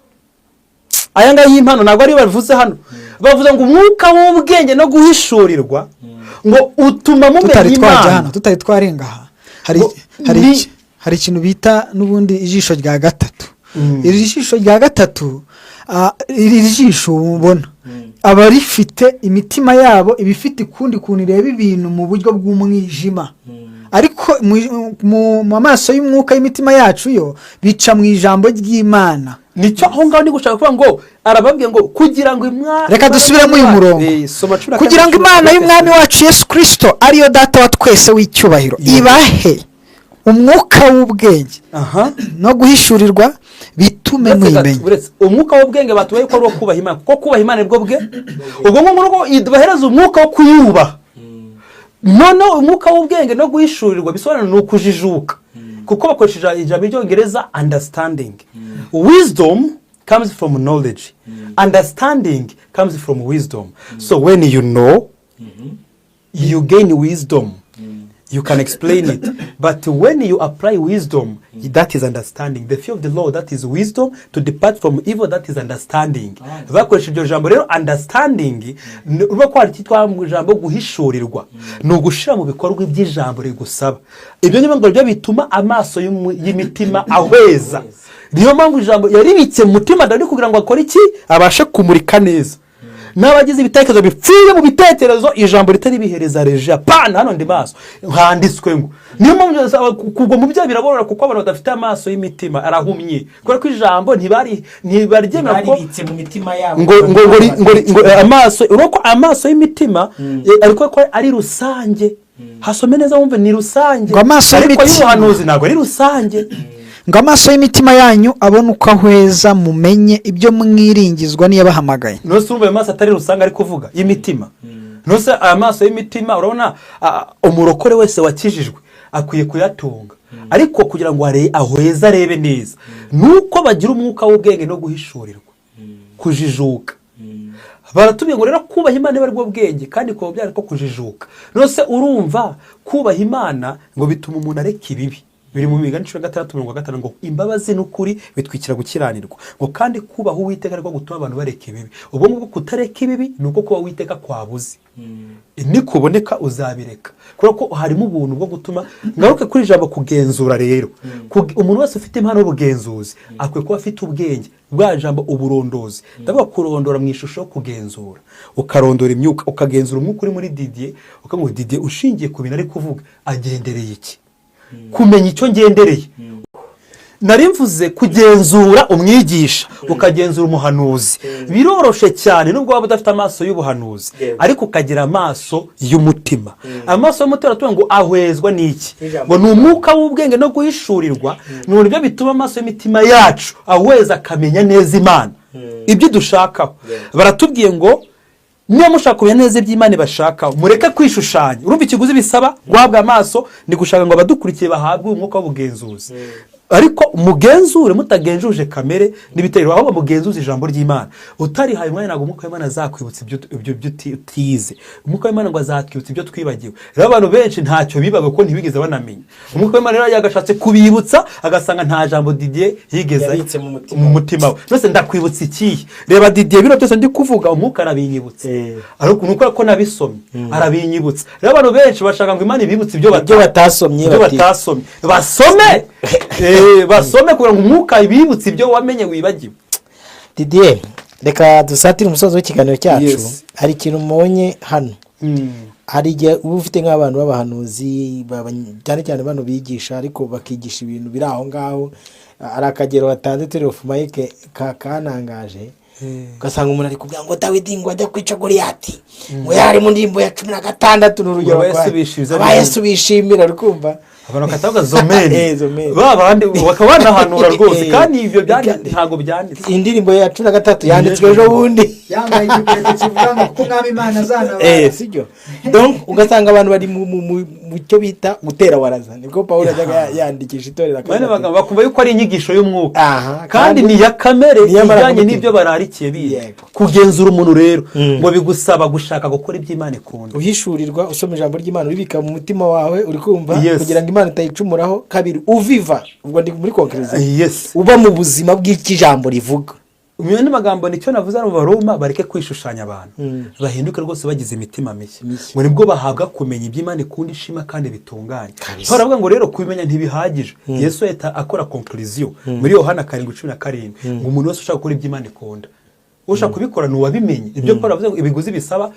Aya ngaho y'impano nagwa ari bavuze hano. Bavuze ngo umwuka w'ubwenge no guhishurirwa ngo utuma mumenya Imana. Tutari twarenga aha. Hari ikintu bita n'ubundi ijisho rya gatatu. Iri jisho rya gatatu, iri jisho ubona aba rifite imitima yabo ibifite kundi kuntu ireba ibintu mu buryo bw'umwijima, ariko mu maso y'umwuka y'imitima yacu yo bica mu ijambo ry'Imana. Nicyo aho ngaho ni gushaka kuvuga ngo arababwiye ngo kugira ngo reka dusubiremo uyu murongo. Kugira ngo Imana y'umwami wacu Yesu Kristo ariyo data wa twese w'icyubahiro ibahe umwuka w'ubwenge no guhishurirwa, bitume muyimenya. Umwuka w'ubwenge batubaye ko ari kubaha Imana, kuko kubaha Imana nibwo bwe. Ubwo ngo idubahereza umwuka wo kuyubaha. None umwuka w'ubwenge no guhishurirwa bisobanura no kujijuka, kuko bakoresheje ijambo ry'Icyongereza understanding. Wisdom comes from knowledge. Understanding comes from wisdom. So when you know, you gain wisdom. You can explain it. But when you apply wisdom, that is understanding. The fear of the Lord, that is wisdom. To depart from evil, that is understanding. Bakoresha iryo jambo rero understanding, uba kwari kitwa mu jambo guhishurirwa, no gushira mu bikorwa iby'ijambo rigusaba. Ibyo niyo ngo byo bituma amaso y'imitima ahweza. Niyo mpamvu ijambo yaribitse mu mutima Dawidi kugira ngo akore iki? Abashe kumurika neza. n'abagize ibitekerezo bipfuye mu bitekerezo ijambo ritari bihereza reja pana hano ndi maso handitswe ngo niyo mpamvu kugwa mu byaha biraborora kuko abantu badafite amaso y'imitima arahumye kubera ko ijambo ntibaryemera ko mu mitima yabo ngo amaso uroko amaso y'imitima ariko ko ari rusange hasome neza wumve ni rusange ariko y'ubuhanuzi ntabwo ari rusange ngo amaso y'imitima yanyu abone uko ahweza mumenye ibyo mwiringizwa niyabahamagaye. Nose urumva ayo maso atari rusange ari kuvuga y'imitima. Nose aya maso y'imitima urabona umurokore wese wakijijwe akwiye kuyatunga ariko kugira ngo ahweza arebe neza nuko bagira umwuka w'ubwenge no guhishurirwa kujijuka. Baratubwiye ngo rero kubaha Imana bari bwo bwenge kandi ko byari ko kujijuka. Nose urumva kubaha Imana ngo bituma umuntu areka ibibi. Biri mu Migani 6:5 ngo imbabazi n'ukuri bitwikira gukiranirwa ngo kandi kubaha Uwiteka ariko gutuma abantu bareka ibibi. Ubwo ngubwo kutareka ibibi nuko kuba Uwiteka kwabuze. Nikuboneka uzabireka kubera ko harimo ubuntu bwo gutuma ngaruke kuri ijambo kugenzura. Rero umuntu wese ufite impano y'ubugenzuzi akwiye kuba afite ubwenge bwa jambo uburondozi. Ndavuga kurondora mu ishusho kugenzura, ukarondora imyuka, ukagenzura umwuka uri muri Didier, ukamuha Didier ushingiye ku bintu ari kuvuga agendereye iki, kumenya icyo ngendereye. Nari mvuze kugenzura umwigisha ukagenzura umuhanuzi biroroshe cyane nubwo waba udafite amaso y'ubuhanuzi ariko ukagira amaso y'umutima. Amaso y'umutima tuvuga ngo ahwezwa n'iki, ngo ni umwuka w'ubwenge no guhishurirwa. Ni byo bituma amaso y'imitima yacu ahweza akamenya neza Imana ibyo dushakaho. Baratubwiye ngo niba mushaka kumenya neza iby'Imana bashaka mureke kwishushanya. Urumva ikiguzi bisaba guhabwa amaso ni gushaka ngo abadukurikiye bahabwe umwuka w'ubugenzuzi. Ariko umugenzure mutagenjuje kamere n'ibitero aho mugenzuza ijambo ry'Imana utari haye umwanya ntago umwuka w'Imana azakwibutsa ibyo utize. Umwuka w'Imana ngo azakwibutsa ibyo twibagiwe. Rero abantu benshi ntacyo bibaga ko ntibigeze banamenya. Umwuka w'Imana rero yagashatse kubibutsa agasanga nta jambo Didier yigeze mu mutima we. Nose ndakwibutsa iki? Reba Didier bino byose ndi kuvuga umwuka arabinyibutse. Ariko nuko ko nabisomye arabinyibutsa. Rero abantu benshi bashaka ngo Imana ibibutse ibyo batasomye. Basome basome kugira ngo umwuka ibibutse ibyo wamenye wibagiwe. Didier, reka dusatire umusozo w'ikiganiro cyacu. Hari ikintu mubonye hano. Hari igihe uba ufite nk'abantu b'abahanuzi cyane cyane bano bigisha ariko bakigisha ibintu biri aho ngaho. Ari akagero watanze telefu Mike kanangaje. Ugasanga umuntu ari kubwira ngo Dawidi ngo ajya kwica Goliyati ngo yari mu ndirimbo ya 16 n'urugero Yesu bishimira rukumva abantu katavuga zomeni babandi bakabanahanura rwose kandi ibyo ntago byanditse. Indirimbo ya 13 yanditswe ejo bundi yambaye igipete kivuga ngo kuko mwami Imana zana sibyo. Donc ugasanga abantu bari mu cyo bita gutera waraza. Nibwo Paulo yajaga yandikisha itorera kandi bakumva yuko ari inyigisho y'umwuka kandi ni ya kamere ijyanye n'ibyo bararikiye biye kugenzura umuntu. Rero ngo bigusaba gushaka gukora iby'Imana ikunda, uhishurirwa usoma ijambo ry'Imana uribika mu mutima wawe uri kumva kugira ngo Imana itayicumuraho. Kabiri uviva, ubwo ndi muri conclusion uba mu buzima bw'ikijambo rivuga. Umuyandi magambo nicyo navuze mu Baroma bareke kwishushanya abantu bahinduke rwose bagize imitima mishya ngo nibwo bahabwa kumenya iby'Imana ikunda ishima kandi bitunganye. Baravuga ngo rero kubimenya ntibihagije. Yesu yita akora conclusion muri Yohana 7:17 ngo umuntu wese ushaka gukora iby'Imana ikunda ushaka kubikora nuwabimenye. Ibyo Paulo avuze ngo ibiguzi bisaba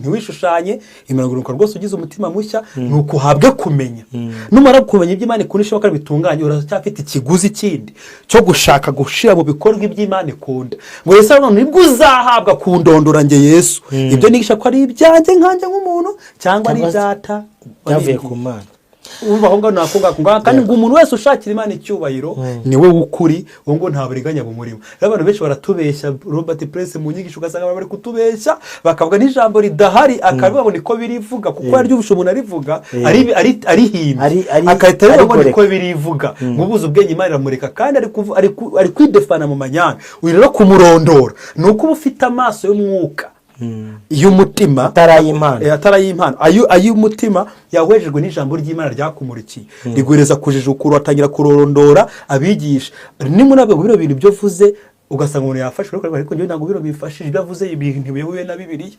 ntiwishushanye imanuka rwose ugize umutima mushya nuko uhabwe kumenya. Numara kumenya iby'Imana ikunda ishima kandi bitunganye uracyafite ikiguzi kindi cyo gushaka gushira mu bikorwa iby'Imana ikunda. Ngo Yesu arano nibwo uzahabwa kundondora nge Yesu ibyo nigisha ko ari ibyanjye nkanje nk'umuntu cyangwa ari data yavuye ku Mana. Uba honga nakunga kandi ngo umuntu wese ushakira Imana icyubahiro niwe wukuri ngo nta buriganya bumurimo. Abantu benshi baratubeshya Robert Press mu nyigisho ugasanga bari kutubeshya bakavuga n'ijambo ridahari akabivuga niko birivuga kuko ari ubusho umuntu arivuga ari himbi akahita rero niko birivuga mubuze ubwenge Imana iramureka kandi ari kwidefana mu manyanga. Uyu rero kumurondora nuko ufite amaso y'umwuka y'umutima atarayimpano ay'umutima yahwejejwe n'ijambo ry'Imana ryakumurikiye rigwereza kujijukura atangira kurondora abigisha. Ni muri abo biro bintu byo vuze ugasanga umuntu yafashwe ariko njye ntabwo biro bifashije ibyo avuze ibintu bihuye na Bibiliya.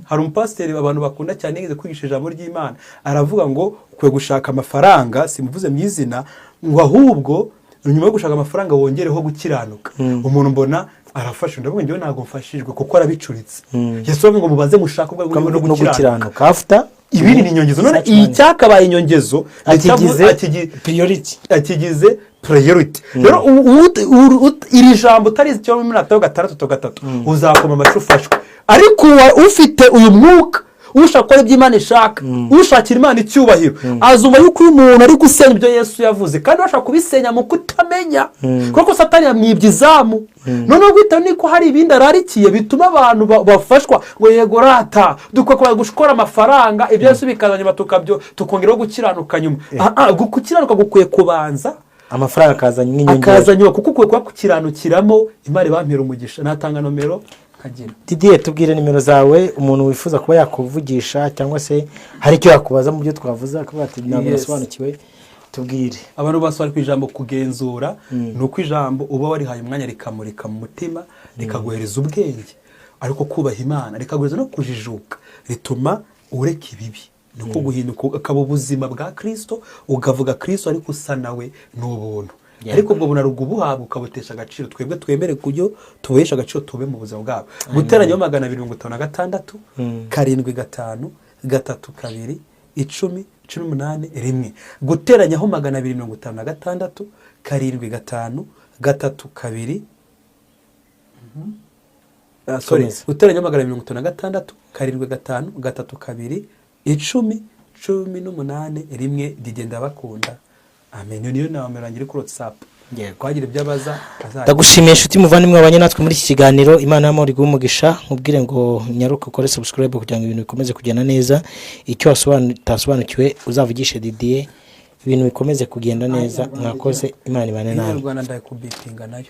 Hari umupasiteri abantu bakunda cyane yigeze kwigisha ijambo ry'Imana aravuga ngo kwe gushaka amafaranga simuvuze mu izina ngo ahubwo nyuma yo gushaka amafaranga wongereho gukiranuka. Umuntu mbona arafasha ndavuga njyewe ntabwo mfashijwe kuko arabicuritse Yesu avuga ngo mubaze mushaka ubwo no gukiranuka after ibiri ni inyongezo none icyakabaye inyongezo akigize priority rero iri jambo tarizi cyo muri Matayo 6:3 uzakoma amacu ufashwe ariko ufite uyu mwuka ushaka gukora iby'Imana ishaka ushakira Imana icyubahiro azuma yuko uyu muntu ari gusenya ibyo Yesu yavuze kandi bashaka kubisenya mu kutamenya kuko Satani yamwibye izamu none gwita niko hari ibindi ararikiye bituma abantu bafashwa ngo yego rata dukora gushora amafaranga ibyo Yesu bikazanye batukabyo tukongeraho gukiranuka nyuma gukiranuka gukuye kubanza amafaranga akazanye kuko ukuye kwa kukiranukiramo Imana bampera umugisha natanga nomero Didier tubwire nimero zawe umuntu wifuza kuba yakuvugisha cyangwa se hari icyo yakubaza mu byo twavuze akavuga ati ntabwo nasobanukiwe tubwire abantu baswara ku ijambo kugenzura nuko ijambo uba warihaye umwanya rikamurika mu mutima rikaguhereza ubwenge ariko kubaha Imana rikaguhereza no kujijuka rituma ureka ibibi nuko guhinduka akaba ubuzima bwa Kristo ugavuga Kristo ariko usa nawe n'ubuntu ariko ubwo bunarugo buhabwa ukabutesha agaciro twebwe twemere kujyo tubesha agaciro tube mu buzima bwabo guteranya 256 75 32 10 18 rimwe guteranyaho 256 75 32 guteranya 256 75 32 10 18 rimwe digenda bakunda amen niyo namerangire kuri WhatsApp kwagira ibyabaza ndagushimiye inshuti muvandimwe abanye natwe muri iki kiganiro Imana y'amahoro igumugisha mubwire ngo nyaruka ukore subscribe kugira ngo ibintu bikomeze kugenda neza icyo tasobanukiwe uzavugishe Didier ibintu bikomeze kugenda neza mwakoze Imana ibane nawe Rwanda ndaye kubitinga nayo